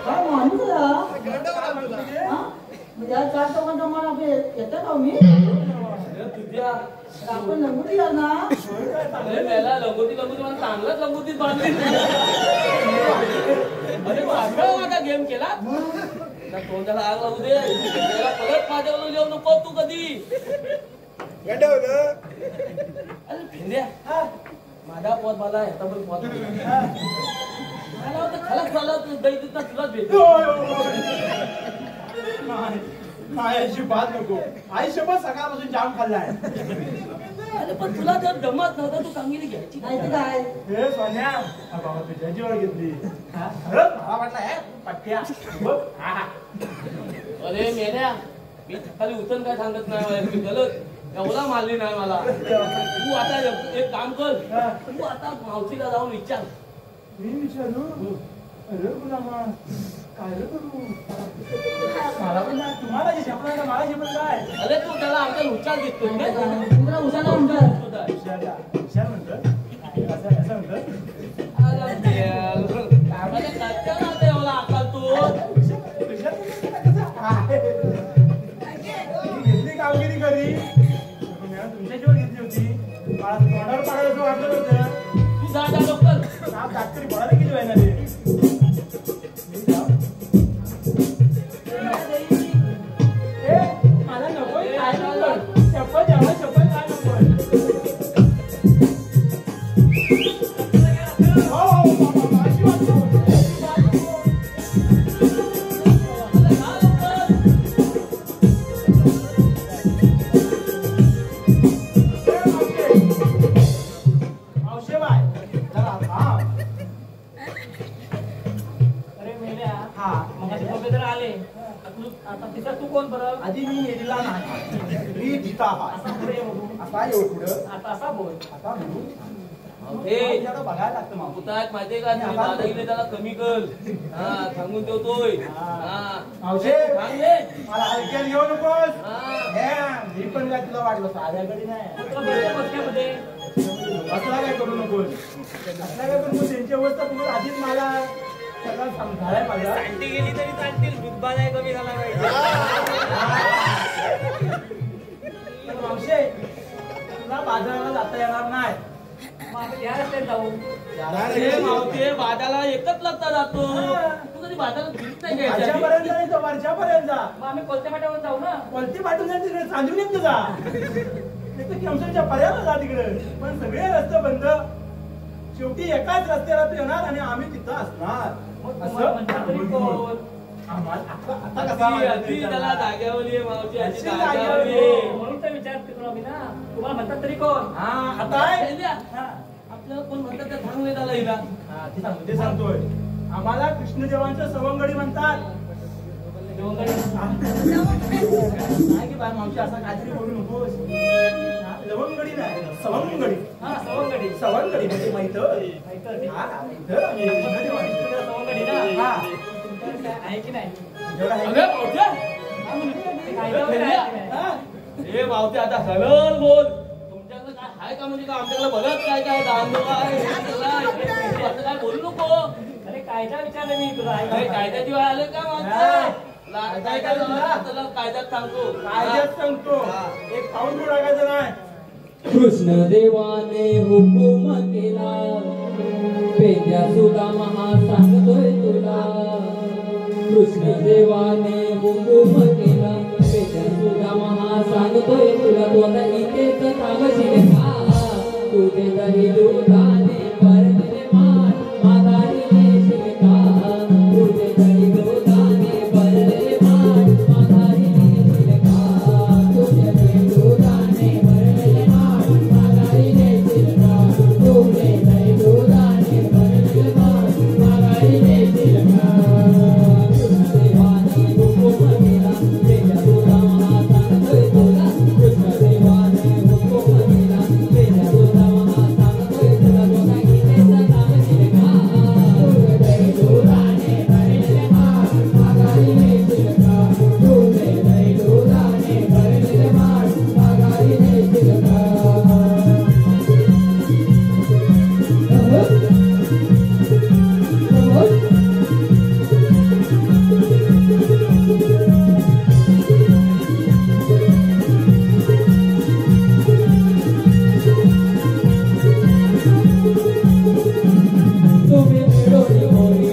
Speaker 7: काय माणूस म्हणजे आज 4 चौघांचा मला येतं का मी
Speaker 6: तुझ्या
Speaker 7: आपण लंगोटी या ना
Speaker 6: अरे मेला लंगोटी लंगोटी मला चांगलाच लंगोटीत बांधली अरे माझा गेम केला तोंडाला आग लागू दे त्याला परत माझ्यावर येऊ नको तू कधी अरे भेंड्या माझा पोत मला ह्याचा पण पोत मला वाटतं खलाच झालं दही दूध तुलाच भेटतो
Speaker 3: आईची बात नको आई शपथ सकाळपासून जाम खाल्लाय
Speaker 6: अरे पण तुला जर जमत नव्हतं तू कामगिरी घ्यायची
Speaker 7: नाही तर काय
Speaker 3: हे सोन्या बाबा तुझ्या जीवावर घेतली खरंच मला वाटलं हे पट्ट्या बघ
Speaker 6: अरे मेल्या मी सकाळी उचल काय सांगत नाही मी गलत एवढा मारली नाही मला तू आता एक काम कर तू आता मावशीला जाऊन विचार
Speaker 3: मी विचारू अरे गुलामा काय रे करू मला पण नाही तुम्हाला जे शपथ मला शपथ काय
Speaker 6: अरे तू त्याला आमचा हुशार दिसतो
Speaker 7: तुला उसाला म्हणतात
Speaker 3: हुशार म्हणतं असं म्हणतं
Speaker 6: एवढा आकाल तू
Speaker 3: घेतली कामगिरी करी तुमच्या जीवन घेतली होती मला तोंडावर पाडायला वाटलं होतं
Speaker 6: तू जा लवकर
Speaker 3: साप डॉक्टरी पळायला किती व्हायला ते मला नको काय नको शपथ एवढा शपथ काय नको
Speaker 5: तू कोण बरं
Speaker 3: आधी मी नेलेला नाही मी जिता
Speaker 5: असा पुढे बघू
Speaker 3: आता येऊ पुढं
Speaker 5: आता असा बोल
Speaker 3: आता बोलू
Speaker 6: हे
Speaker 3: बघायला लागतं मामा
Speaker 6: पुताक माहितीये का तुम्ही दादागिरी त्याला कमी कर हा सांगून ठेवतोय
Speaker 3: मावशे
Speaker 6: सांगले
Speaker 3: मला हलक्यात घेऊ नकोस
Speaker 6: हा
Speaker 3: मी पण काय तुला वाटलं साध्याकडे नाही
Speaker 5: तुला बरं बसल्यामध्ये
Speaker 3: असला काय करू नकोस असला काय करू नको त्यांची अवस्था तुम्हाला आधीच मला सगळं समजायला माझ्या
Speaker 6: चालती गेली तरी चालतील दुधबा नाही कमी झाला पाहिजे
Speaker 3: मावशे तुला बाजाराला जाता येणार नाही
Speaker 5: मग आपण या रस्त्यात जाऊ
Speaker 6: अरे मावते बाजाला एकच लागता जातो तू कधी बाजारात फिरत नाही घ्यायच्या
Speaker 3: वरच्यापर्यंत नाही तो वरच्यापर्यंत जा
Speaker 5: मग आम्ही कोणत्या फाट्यावर जाऊ ना
Speaker 3: कोणती पाठवून जा तिकडे चांदून येत जा नाही तर केमसरच्या पर्याला जा तिकडे पण सगळे रस्ते बंद शेवटी एकाच रस्त्याला तू येणार आणि आम्ही तिथं असणार
Speaker 5: मग तुम्हाला म्हणणार तरी कोण
Speaker 3: आता कसा
Speaker 6: ती त्याला जाग्यावली आहे मावशी
Speaker 3: अशी
Speaker 6: अशी जाग्यावली
Speaker 3: जाग्यावली
Speaker 6: आहे.
Speaker 5: म्हणून तर विचार करतो आम्ही ना तुम्हाला म्हणतात तरी कोण
Speaker 3: हा आता आहे
Speaker 6: आपल्याला कोण म्हणतात ते सांगले त्याला हिला
Speaker 3: ते सांगतोय आम्हाला कृष्णदेवांचं सवंगडी म्हणतात नाही की बाय मावशी असं काहीतरी बोलू नकोस लवंगडी नाही सवंगडी
Speaker 5: सवंगडी
Speaker 3: सवंगडी म्हणजे माहित
Speaker 5: सवंगडी ना आहे की नाही
Speaker 6: अरे मावत्या हे मावते आता सरळ बोल तुमच्याकडे काय आहे का म्हणजे का आमच्याकडे बघत काय काय दांडो आहे असं काय बोलू नको.
Speaker 5: अरे कायदा विचारलं मी तुला
Speaker 6: अरे कायद्याची वेळ आले का मावत्या कायद्यात सांगतो
Speaker 3: कायद्यात सांगतो एक पाऊल पुढे टाकायचं नाही.
Speaker 2: कृष्ण देवाने हुकुम केला पेंड्या सुदामा हा सांगतोय तुला. कृष्ण देवाने हुकुम केला पेंड्या सुदामा हा सांगतोय तुला. तू आता इथेच थांबशील का तुझे दही दुधाने भरलेले माठ माघारी नेशील का. तुझे दही दुधाने भरलेले माठ माघारी नेशील का. तुझे दही दुधाने भरलेले माठ माघारी नेशील का. तुझे दही दुधाने भरलेले माठ माघारी नेशील का. कृष्णदेवाने हुकुम केला पेंड्या सुदामा हा सांगतोय तुला. कृष्णदेवाने हुकुम केला पेंड्या सुदामा हा सांगतोय तुला. तू आता इथेच थांबशील का तुझे दही दुधाने भरलेले माठ माघारी नेशील का. तुझे दही दुधाने भरलेले माठ माघारी नेशील का. तुम्ही मिळवली मोरी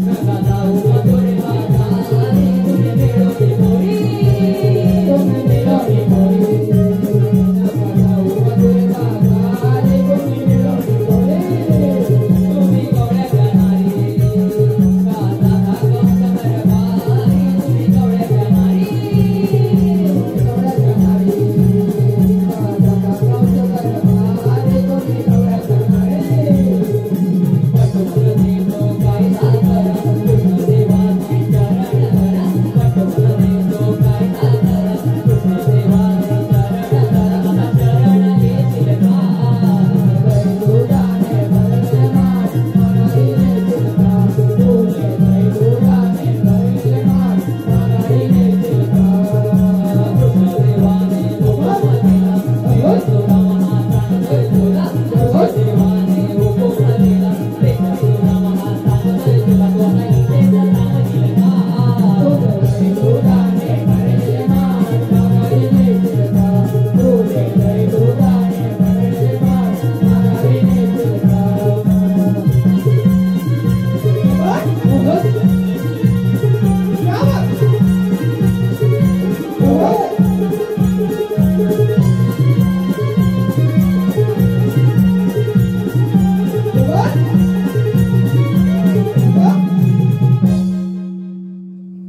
Speaker 2: नका जाऊ मधुरे बाजारी. तुम्ही मिळवली मोरी तुम्ही मिळवली मोरी नका जाऊ मधुरे बाजारी. तुम्ही मिळवली मोरी तुम्ही गवळ्याच्या नारी काचा दाखवत दरबारी. तुम्ही गवळ्याच्या नारी गवळ्याच्या नारी काचा दाखवत दरबारी. तुम्ही गवळ्याच्या नारी.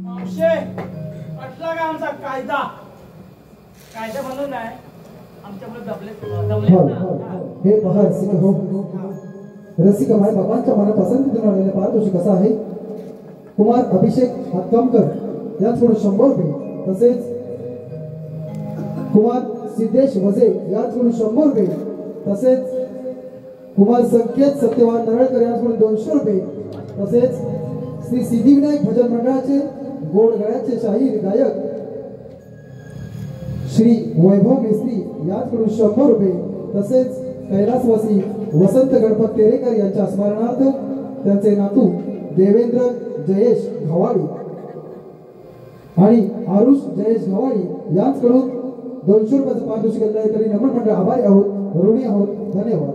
Speaker 3: मावशे अटला का आमचा कायदा
Speaker 5: कायदा म्हणून नाही आमच्यामुळे दबले
Speaker 1: हे पहा रसिक हो रसिक माय बाबांच्या मना पसंतीतून आलेले पारितोषिक असं आहे. कुमार अभिषेक हातकामकर याचकडून 100 रुपये. तसेच कुमार सिद्धेश वजे याचकडून 100 रुपये. तसेच कुमार संकेत सत्यवान नरळकर याचकडून 200 रुपये. तसेच श्री सिद्धिविनायक भजन मंडळाचे गोड गळ्याचे शाहीर गायक श्री वैभव मिस्त्री याचकडून 100 रुपये. तसेच कैलासवासी वसंत गणपत तेरेकर यांच्या स्मरणार्थ त्यांचे नातू देवेंद्र जयेश घवाडी आणि आरुष जयेश घवाडी यांच्याकडून 200 रुपयाचं पारितोषिक दिलं आहे. तरी नमन मंडळ आभारी आहोत, ऋणी आहोत. धन्यवाद.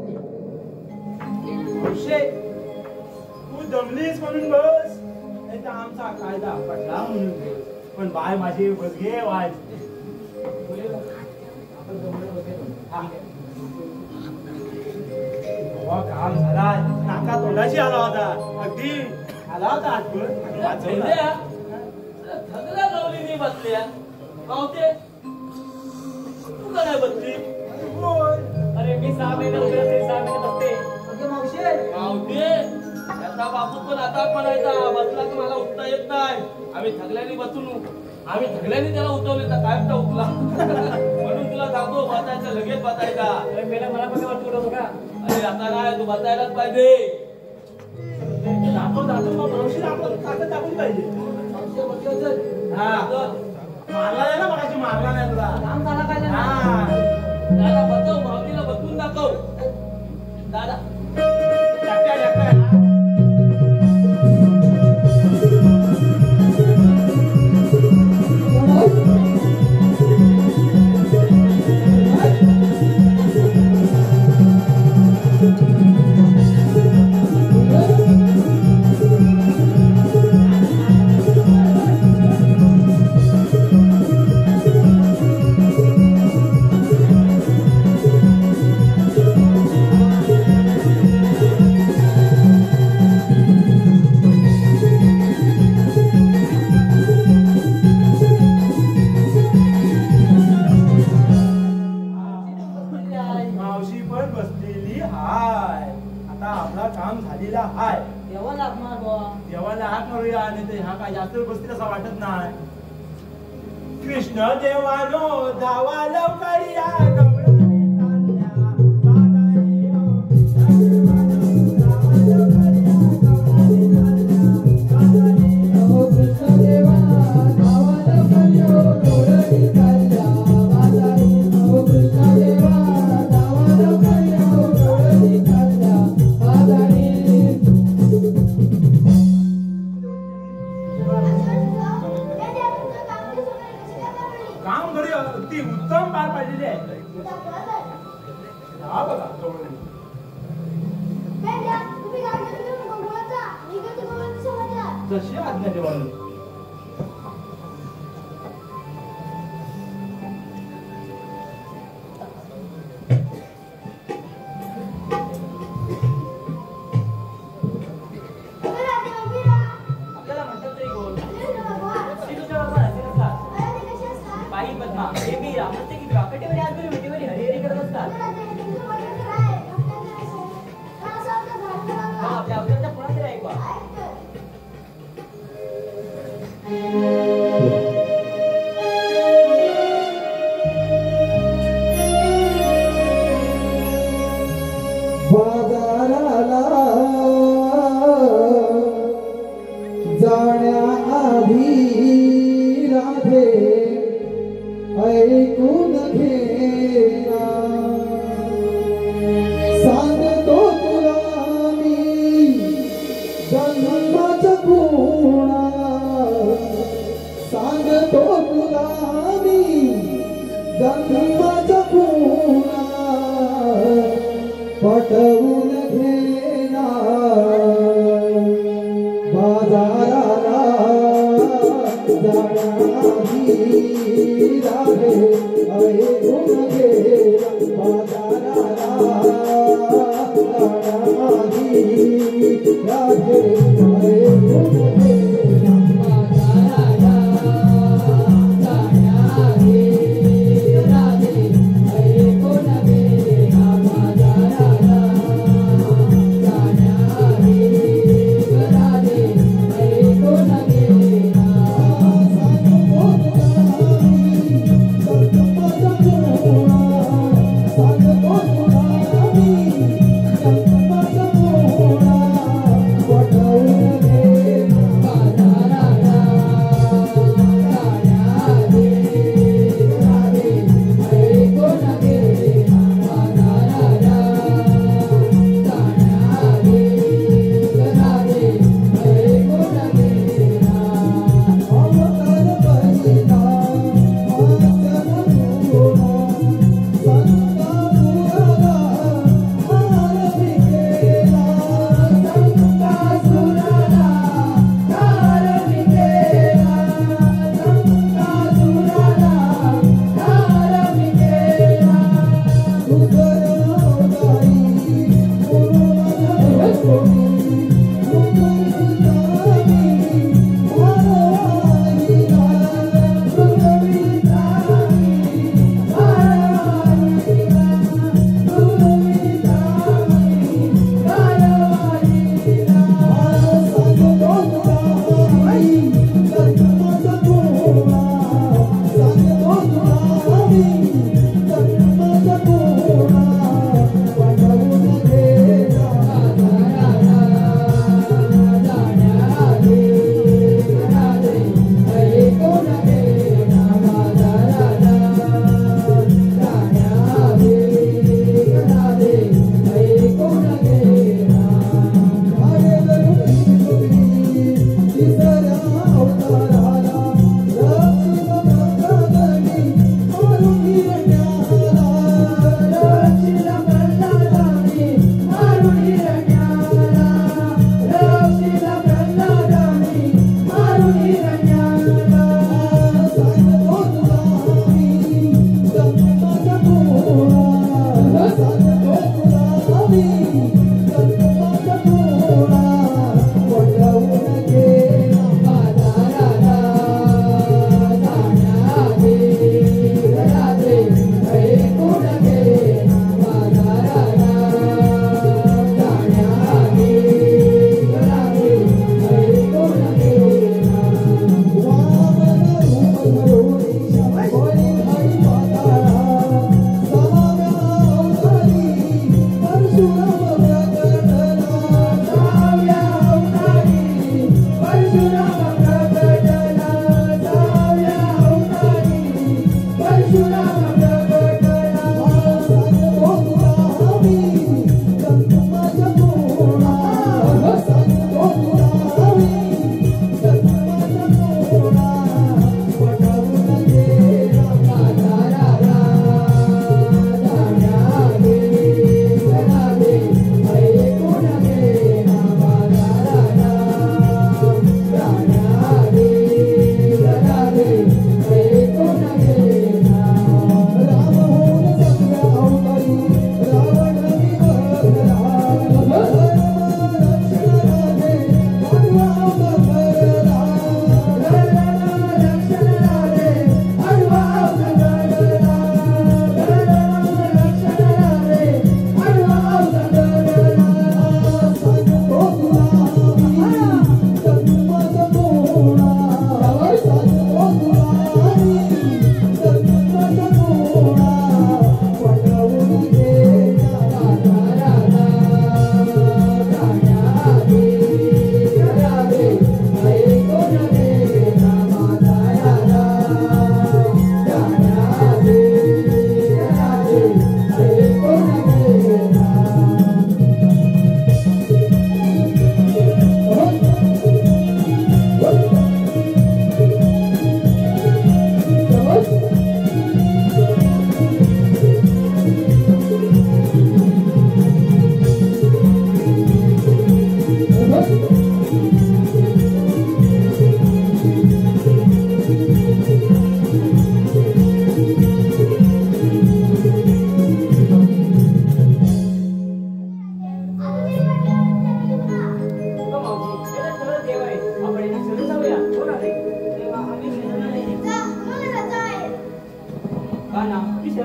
Speaker 3: मावशे तू दमलीस म्हणून बस नाही तर आमचा कायदा पटला म्हणून बस. पण बाय माझी बस घे वाज काम झाला नाका तोंडाशी आला होता अगदी आला होता आठवण वाचवला.
Speaker 6: भेंड्या, थगल्या गवलीने बसल्या मावते तू का नाही बसली?
Speaker 3: होय.
Speaker 5: अरे मी 6 महिने उभे राहते 6 महिने बसते.
Speaker 7: अगं मावशी
Speaker 6: मावते त्याचा बापू पण आता म्हणायचा बसला की मला उठता येत नाही. आम्ही थगल्याने बसून आम्ही थगल्याने त्याला उठवले तर काय उठला म्हणून तुला सांगतो बसायचं लगेच बसायचा.
Speaker 5: अरे पहिला मला पण वाटतो का
Speaker 6: अरे आता नाही तू बसायलाच पाहिजे.
Speaker 3: दाखव मग मावशी आपण ताकद दाखवली पाहिजे.
Speaker 7: मावशी बसली होती.
Speaker 3: हा मारला नाही ना मगाशी मारला नाही तुला.
Speaker 7: काम झाला काय नाही.
Speaker 3: हा
Speaker 6: दादा बसव मावतीला बसवून दाखव दादा.
Speaker 3: टाकट्या टाकट्या. मावशी पण बसलेली हाय. आता आपला काम झालेला हाय.
Speaker 7: जेवण लागणार बुवा.
Speaker 3: देवाला हात मारूया आणि ते हा काय जास्त बसतील असं वाटत नाही. कृष्ण देवानो धावा लवकर या गवळणी चालल्या बाजारी हो. धावा लवकर या गवळणी चालल्या बाजारी हो. कृष्ण देवा धावा लवकर या गवळणी चालल्या बाजारी हो. कृष्ण देवा धावा लवकर या गवळणी चालल्या बाजारी. काम घरी अगदी उत्तम पार पाडलेली आहे. हा बघा गवळणी. जशी आज्ञा देवानी.
Speaker 5: आपल्याला म्हणतात तरी गोल श्री तुझ्या बाबा हसीन असतात. बाई पद्मा हे मीरा प्रत्येकी काकटेवर आजबरी मिठीवर हरिहरी करत असतात. हा आपल्या अवताराच्या पुढे तरी ऐकवा.
Speaker 1: बाजाराला जाण्याआधी राधे ऐकून घेना. सांगतो तुला मी जन्माच्या गुणा. सांगतो तुला मी जन्माच्या गुणा. पटवून घेना. बाजाराला जाण्याआधी राधे ऐकून घेना. बाजाराला जाण्याआधी राधे ऐकून घेना. बाजाराला जाण्याआधी राधे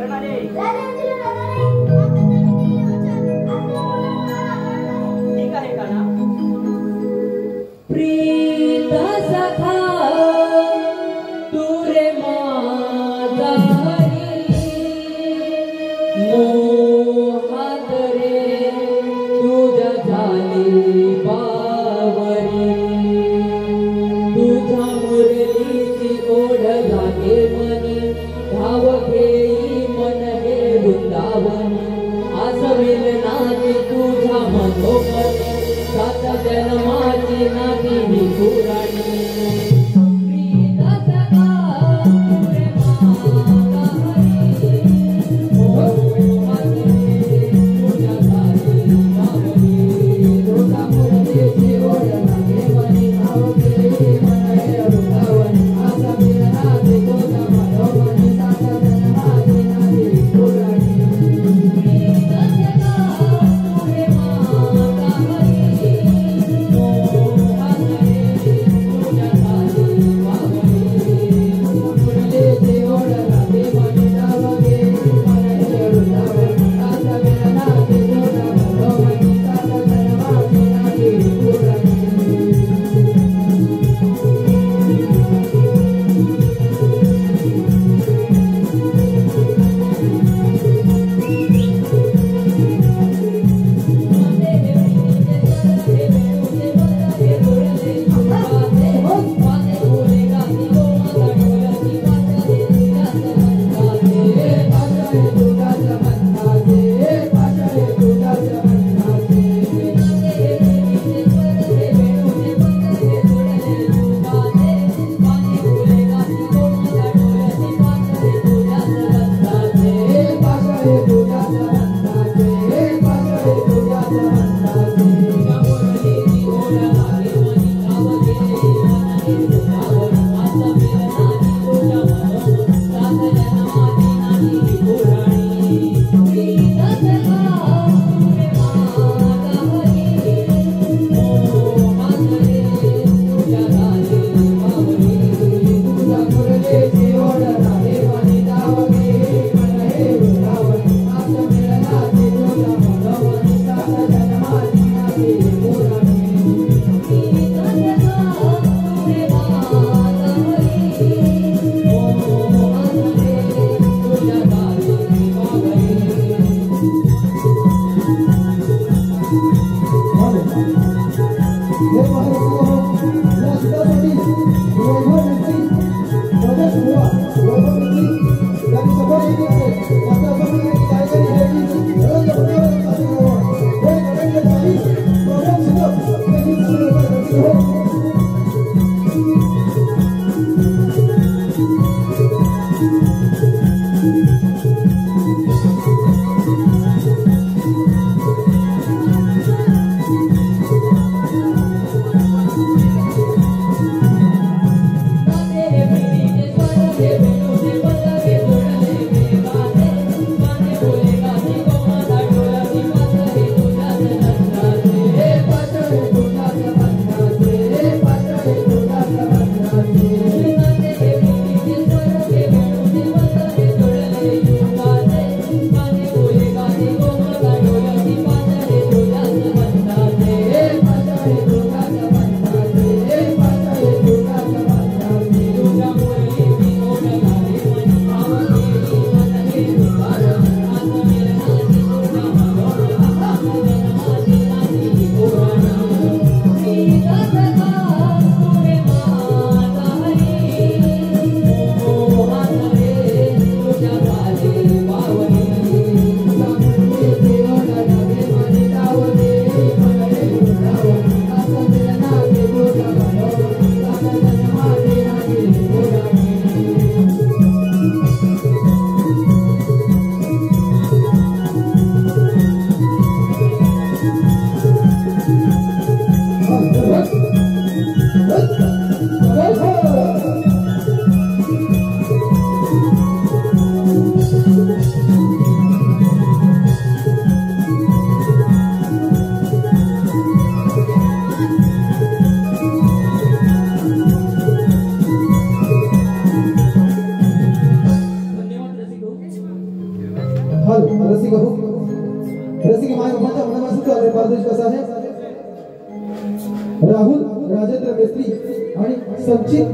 Speaker 5: करणारे ठीक आहे का ना
Speaker 2: प्रीत सखा तू रे माझा मोहात रे तुझ्या झाली बावरी तुझ्या मुरलीची ओढ लागे मनी धाव घेई मन हे वृंदावन आसवेल नाती तुझ्या मनोमनी सात जन्माची नाती
Speaker 1: हाल रसिक हो रसिक माय बाबांच्या मनापासून आले परदेश कसा आहे राहुल राजेंद्र मेस्त्री आणि संचित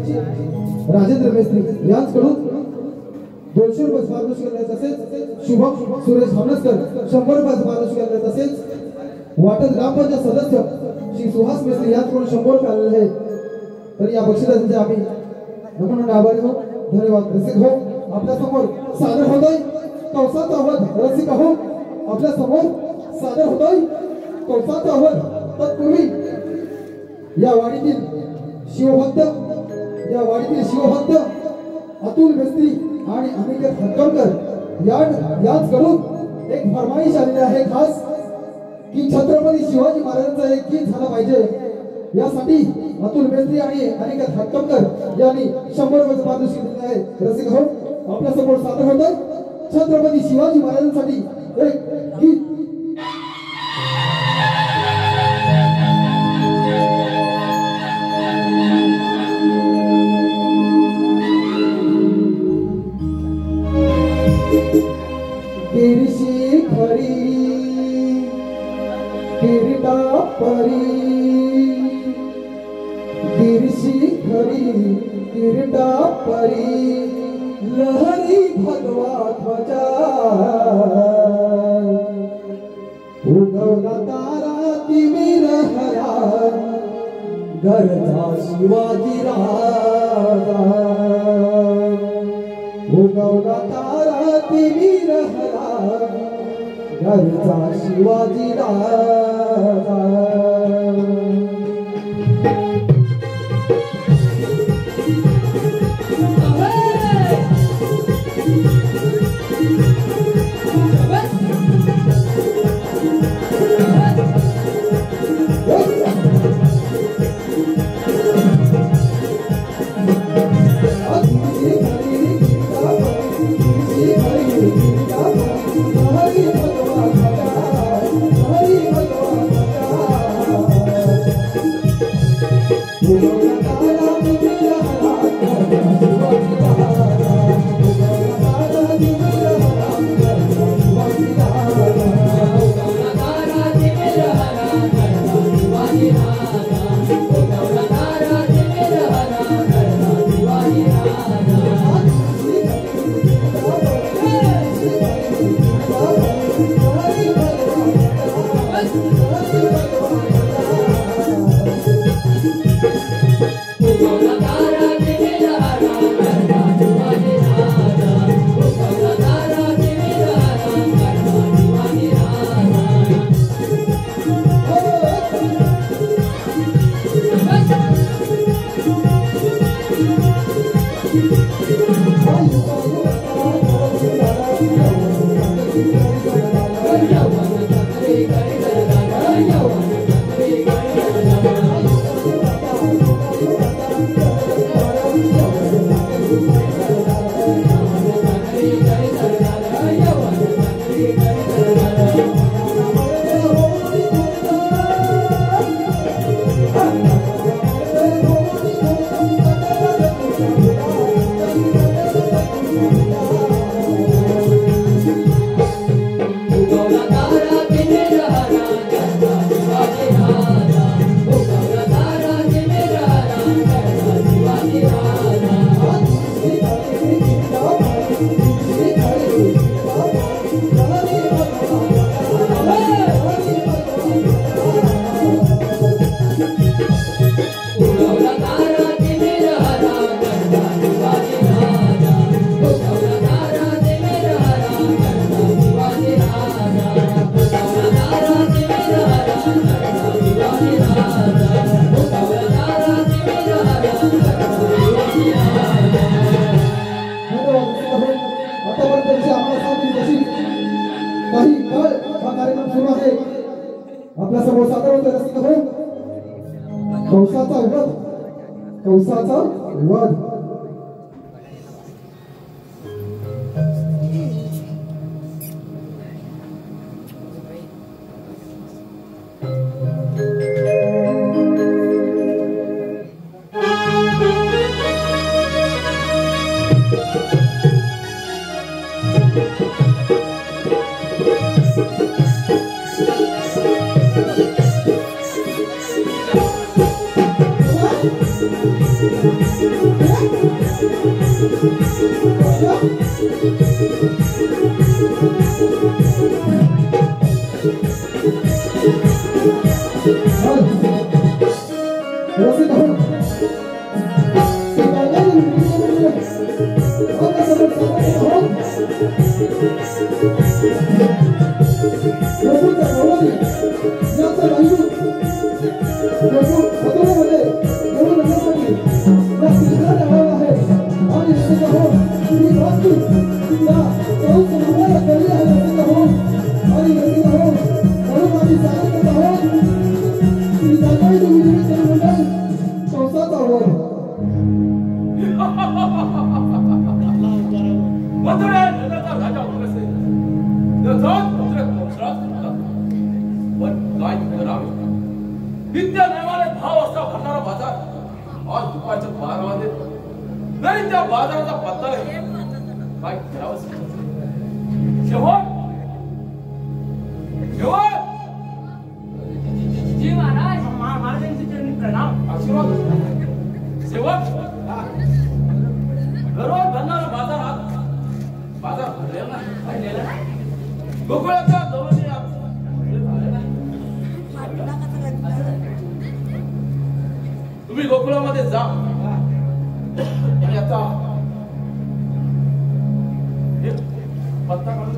Speaker 1: राजेंद्र मेस्त्री यांच्याकडून 200 रुपये पारितोषिक केले तसेच शुभम सुरेश भामनसकर 100 रुपये पारितोषिक केले तसेच वाटत ग्रामपंचायत सदस्य श्री सुहास मेस्त्री यांच्याकडून 100 रुपये आलेले आहेत तर या बक्षिसाचे आम्ही नमन आभारी हो धन्यवाद रसिक हो आपल्या समोर सादर होतोय कौसाचा वध रसिक हो आपल्या समोर सादर होतोय कौसाचा वध तत्पूर्वी या वाडीतील शिवभक्त अतुल मेस्त्री आणि अनिकेत हक्कमकर याचकडून एक फरमाईश आलेली आहे खास की छत्रपती शिवाजी महाराजांचा एक गीत झाला पाहिजे यासाठी अतुल मेस्त्री आणि अनिकेत हक्कमकर यांनी 100 रुपये पारितोषिक दिले आहे रसिक हो आपल्या समोर सादर होत आहे छत्रपती शिवाजी महाराजांसाठी एक गीत गिरशी खरी किरीटा परी गिरशी खरी किरीटा परी लहरी भगवा ध्वजा उगवला तारा तिमिर हरा गरजा शिवाजी राजा उगवला तारा तिमिर हरा गरजा शिवाजी राजा कौसाचा वध
Speaker 6: तुम्ही गोकुळामध्ये जा आणि आता पत्ता काढून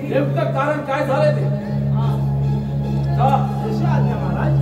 Speaker 6: नेमकं कारण काय झालंय ते
Speaker 3: महाराज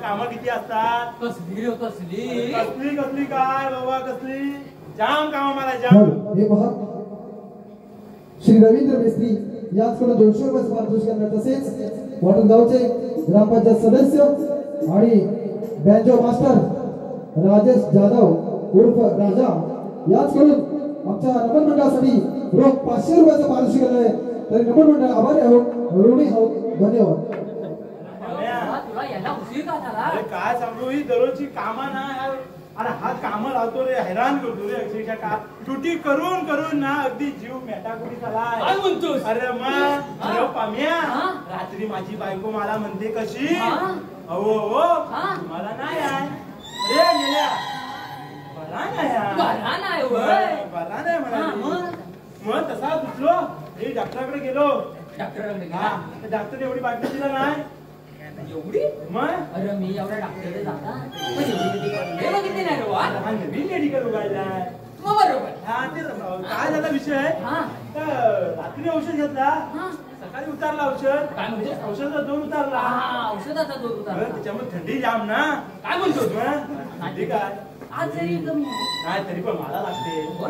Speaker 3: कामं किती असतात
Speaker 2: कसली कसली
Speaker 3: कसली कसली काय बाबा कसली जाम काम मला जाम
Speaker 1: हे पहा श्री रवींद्र मिस्त्री याचकडून 200 रुपये पारितोषिक करणार तसेच वाटणगावचे ग्रामपंचायत सदस्य आणि बँजो मास्टर राजेश जाधव उर्फ राजा याचकडून आमच्या नमन मंडळासाठी रोख 500 रुपयाचं पारितोषिक करणार आहे. तरी नमन मंडळ आभारी आहोत, ऋणी आहोत. धन्यवाद.
Speaker 3: अरे काय सांगू ही दररोजची कामं ना अरे हा कामं लावतो रे हैराण करतो रे अक्षरशः का ड्युटी करून करून ना अगदी जीव मेटाकुटी झालाय.
Speaker 6: काय म्हणतोस?
Speaker 3: अरे मग पाम्या रात्री माझी बायको मला म्हणते कशी अहो मला नाही आहे रे नेल्या बरा नाही म्हणा मग तसा दुसरो हे डॉक्टराकडे गेलो. डॉक्टर एवढी बाटली दिला नाही
Speaker 2: एवढी
Speaker 3: मग
Speaker 2: अरे मी एवढ्या डॉक्टरकडे जाता बघितली नाही रे वा
Speaker 3: नवीन मेडिकल उघडलाय
Speaker 2: मग बरोबर.
Speaker 3: हा ते काय झाला विषय रात्री औषध घेतला सकाळी उतारला औषध
Speaker 2: काय म्हणते
Speaker 3: औषधाचा जोर उतारला
Speaker 2: औषधाचा जोर उतारला
Speaker 3: त्याच्यामुळे थंडी जाम ना
Speaker 2: काय म्हणतो
Speaker 3: थंडी काय
Speaker 2: आज जरी कमी
Speaker 3: काय तरी पण मला लागते मग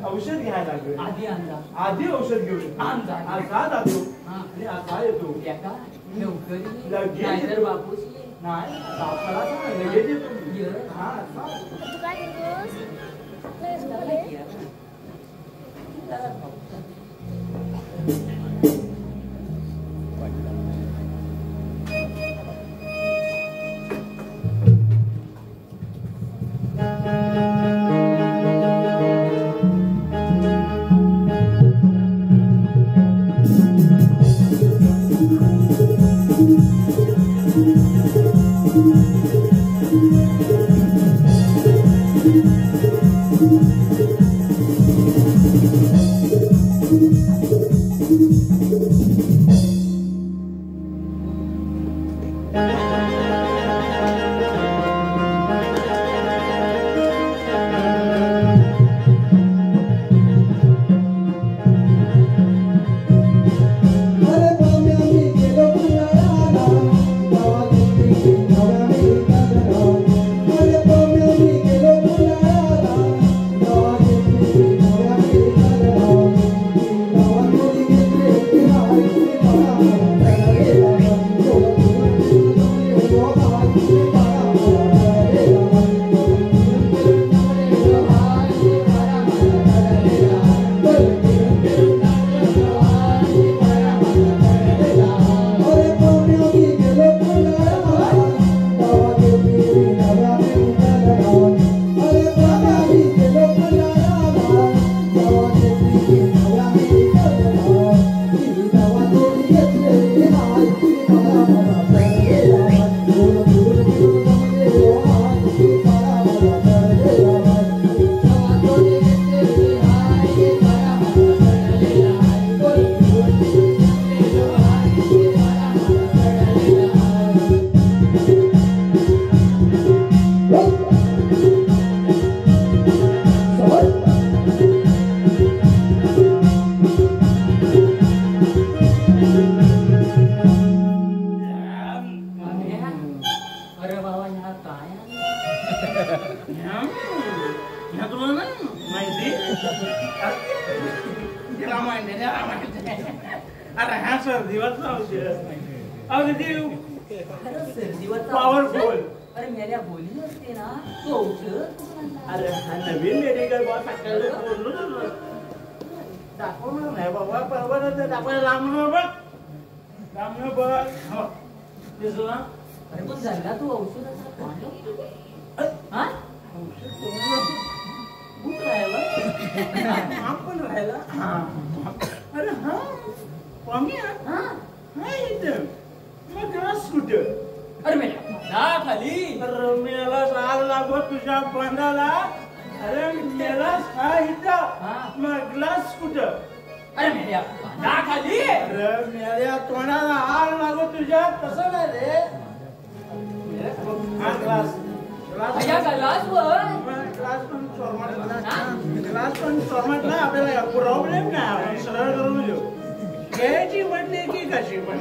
Speaker 3: औषध घ्यायला लागेल आधी औषध घेऊन आज जातो आणि आज येतो लगेच
Speaker 2: बापूस
Speaker 3: नाही लगेच येतो हा हा सर्दीवरचा औषध अगदी
Speaker 5: खरंच सर्दीवरचा
Speaker 3: पॉवरफुल.
Speaker 5: औषध? अरे मेल्या बोली असते ना तो औषध कुठून आणला?
Speaker 3: अरे हा नवीन मेडिकल बॉस सकाळी बोललो तुला दाखवणार नाही बाबा परवा दाखवायला लांबणं बघ लांबणं बघ हो दिसला.
Speaker 5: अरे पण झाला तू औषधाचा पाणी हा भूक राहिला
Speaker 3: आपण राहिला अरे हा कमी
Speaker 5: हा
Speaker 3: हा इथं मग ग्लास कुठं
Speaker 5: अरे मेल्या खाली
Speaker 3: अरे मेला आग लागो तुझ्या बांधाला अरे मेला हा इथं मग ग्लास कुठं
Speaker 5: अरे मेल्या खाली
Speaker 3: अरे मेल्या तोंडाला आग लागो तुझ्या तसं नाही रे हा ग्लास
Speaker 5: अय्या गलासवर
Speaker 3: ग्लास पण चोरमटला आपल्याला प्रॉब्लेम नाही आपण सरळ करून देऊ घ्यायची म्हटली की कशी पण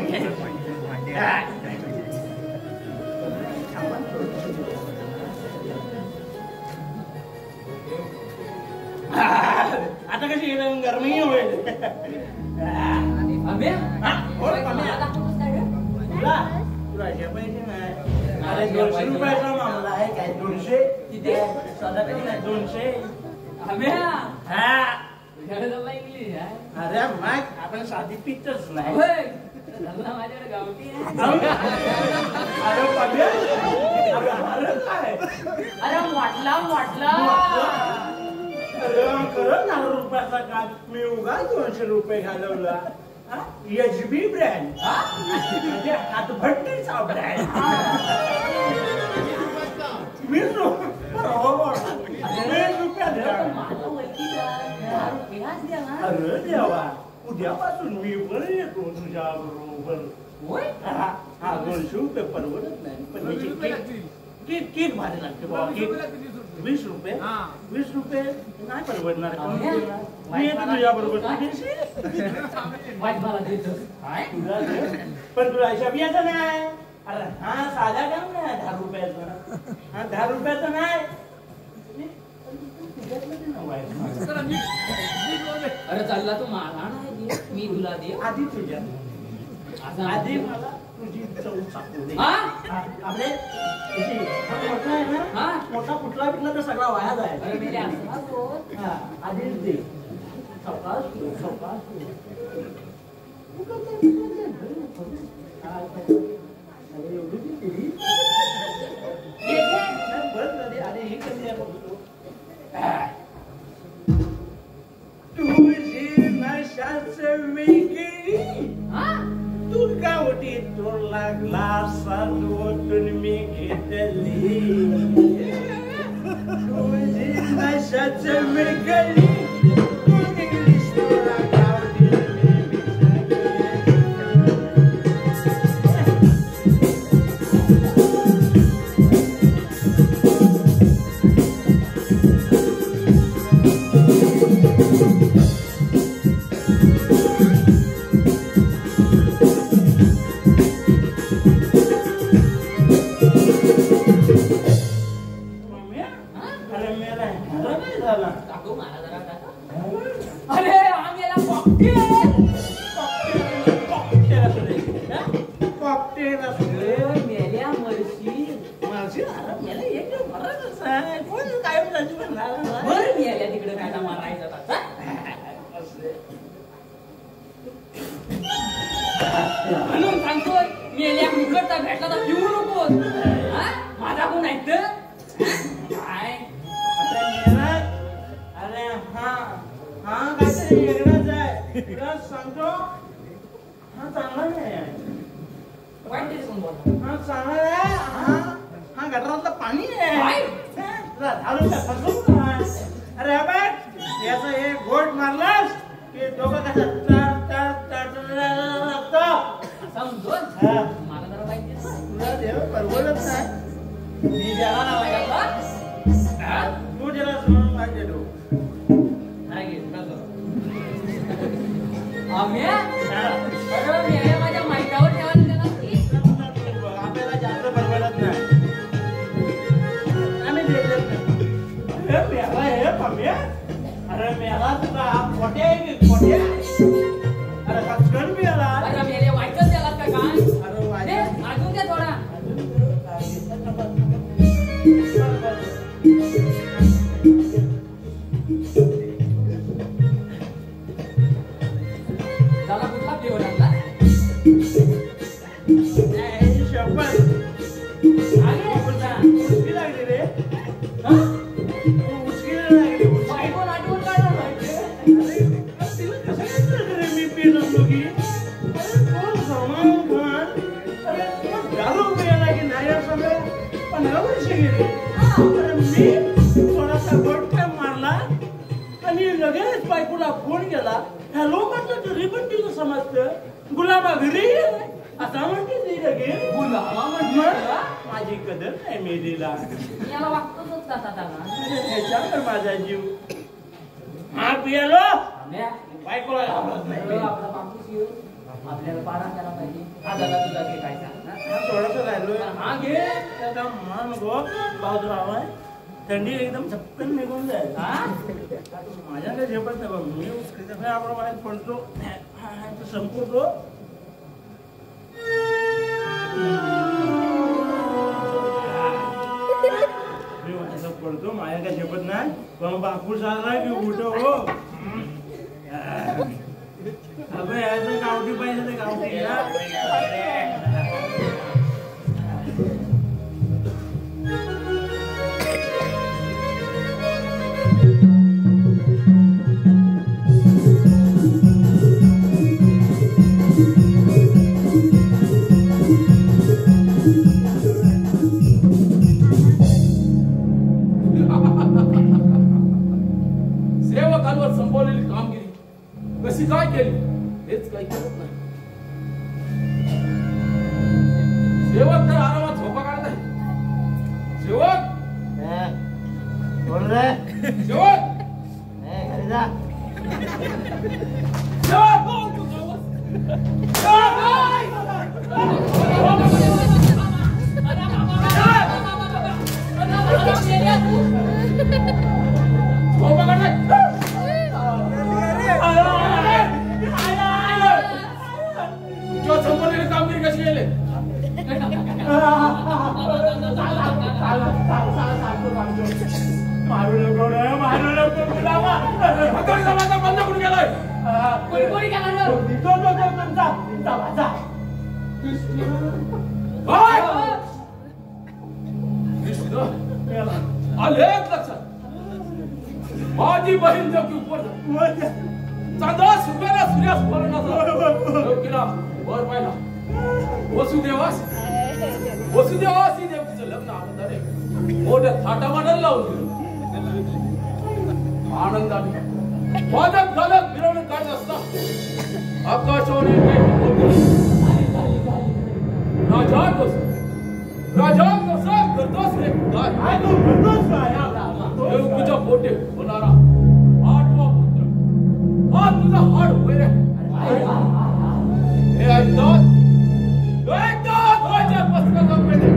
Speaker 3: आता कशी गरमी होईल तुला तुला पैसे नाही अरे 200 रुपयाचा मामला आहे काय 200
Speaker 5: किती?
Speaker 3: नाही 200
Speaker 5: हा
Speaker 3: इंग्लिश अरे मग आपण साधी पितच नाही
Speaker 5: माझ्याकडे गावठी
Speaker 3: अरे पडले अरे काय
Speaker 5: अरे वाटला
Speaker 3: अरे खरं 9 रुपयाचा का मी उगा 200 रुपये घालवला HB ब्रँड म्हणजे हातभट्टीचा ब्रँड ₹20 अरे देवा उद्यापासून मी पण येतो तुझ्या बरोबर हा 200 रुपये परवडत नाही पण याची केक भारी लागते बाबा केक 20 रुपये 20 रुपये नाही परवडणार मी येतो तुझ्या बरोबर पण तुला हिशाब यायचा नाही अरे हा साधा काम नाही 10 रुपयाचा हा 10 रुपयाचा नाही
Speaker 5: अरे चालला तू मला नाही मी तुला दे
Speaker 3: आधी तुझ्या आधी मला तुझी चव चाकू दे आपले मोठा आहे ना मोठा कुठला पिठला तर सगळा वाया जाय आधीच दे तुझी नशाच वेगळी तू गावठी तोर लागला साधवतून मी घेतली तुझी नशाच वेगळी तू इंग्लिश तोरा गावठी
Speaker 5: म्हणून सांगतोय मेल्या मुकटचा भेटला तर पिऊ नको माझा कोण ऐकत काय
Speaker 3: अरे हा काहीतरी वेगळाच आहे तुला सांगतो हा चांगला नाही
Speaker 5: वाईट तरी कोण बोलतो
Speaker 3: हा चांगला आहे हा गटारातलं पाणी आहे अरे बघ याचा एक घोट मारलास की डोकं कसं
Speaker 5: मला जरा वाईट
Speaker 3: तुला देव परवडत नाही
Speaker 5: मी ज्याला नाव ऐकला
Speaker 3: तू ज्याला सोडून पाहिजे तो
Speaker 5: माझ्या माहितावर ठेवायला
Speaker 3: आपल्याला जास्त परवडत नाही आम्ही देत नाही अरे मेला तुला खोटे अरे हसकन मेला कशी गेली तर मी थोडासा गोटका मारला आणि लगेच बायकोला फोन केला. हॅलो म्हटलं तरी पण तिला समजतं गुलाबा घरी आता म्हणते ती लगेच
Speaker 6: गुलाबा म्हटलं
Speaker 3: माझी कदर नाही मेलीला.
Speaker 2: याला वाटतच होता दादा
Speaker 3: ह्याच्यावर माझा जीव हा पियालो बायकोला घाबरत नाही.
Speaker 2: आपला बापूस येऊ आपल्याला पारा त्याला पाहिजे.
Speaker 6: हा दादा तुझा घे काय सांग.
Speaker 3: थोडस राहिलो हा घे त्याचा मान गो बाजूराव आहे थंडी एकदम झपकन निघून जाईल. माझ्या काही झेपत नाही बघ मी उसकरीचा आपण बाहेर पडतो संपवतो. मी माझं पडतो माझ्या काही झेपत नाही पण बापूस आला की उठो हो. अबे याचं गावठी पाहिजे ते गावठी
Speaker 6: सेवकांवर संपवलेली कामगिरी कशी काय केली हेच काही कळत नाही. सेवक तर आरामात झोपा काढत आहे. सेवक
Speaker 3: कोण रे
Speaker 6: सेवक
Speaker 3: घरी जा.
Speaker 6: संपवलेली कामगिरी कशी केली
Speaker 3: मारू नको रे मारू नको गुलाबा.
Speaker 6: बंद करून गेलाय.
Speaker 2: कोणी केला
Speaker 6: आलेच लक्षात माझी बहीण जोगी उपर चांदला सुकाला सूर्यास बोलण्याचा वर पाहिला. वसुदेवासी देवकीचं लग्न आनंदाने मोठ्या थाटामाटाला लावून दिलं. आनंदाने वादक घालत मिरवणूक काढत असता आकाशवाणी राजा कसा करतोस रे काय देवकीच्या पोटे होणारा 8वा पुत्र हा तुझा हाड होय रे. हे ऐकतात माझ्या पुस्तकाचा पेढे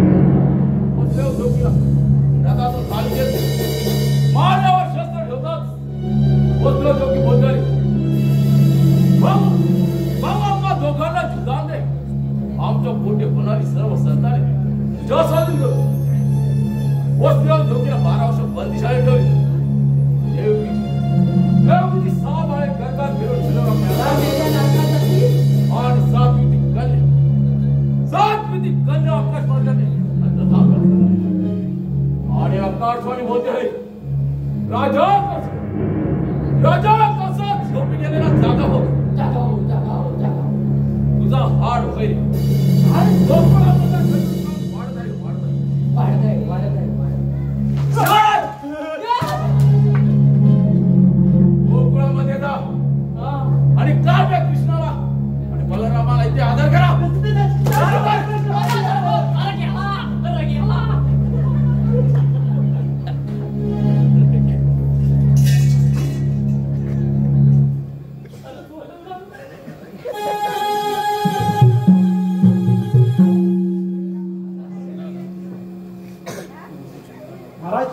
Speaker 6: वसुदेव जोगीला रथातून खाली घेत मारण्यावर शस्त्र ठेवतात. वसुदेव जोगी बोलले भाऊ आम्हा दोघांना जुदान दे. आमच्या पोटे होणारी सर्व संताने तुझ्या स्वाधीन करू. वसुदेव जोगीला 12 वर्ष बंदिशाळेत ठेवली. देवकीची 6 बाळे गर्भात घेऊन आणि 7वी ती कन्या आकाशवाणी आणि आकाशवाणी बोलते राजा कसा झोपी गेलेला जागा हो तुझा हाड होईल आणि गोकुळामध्ये जा आणि काव्य कृष्णाला आणि बलरामाला इथे आदर करा.
Speaker 3: महाराज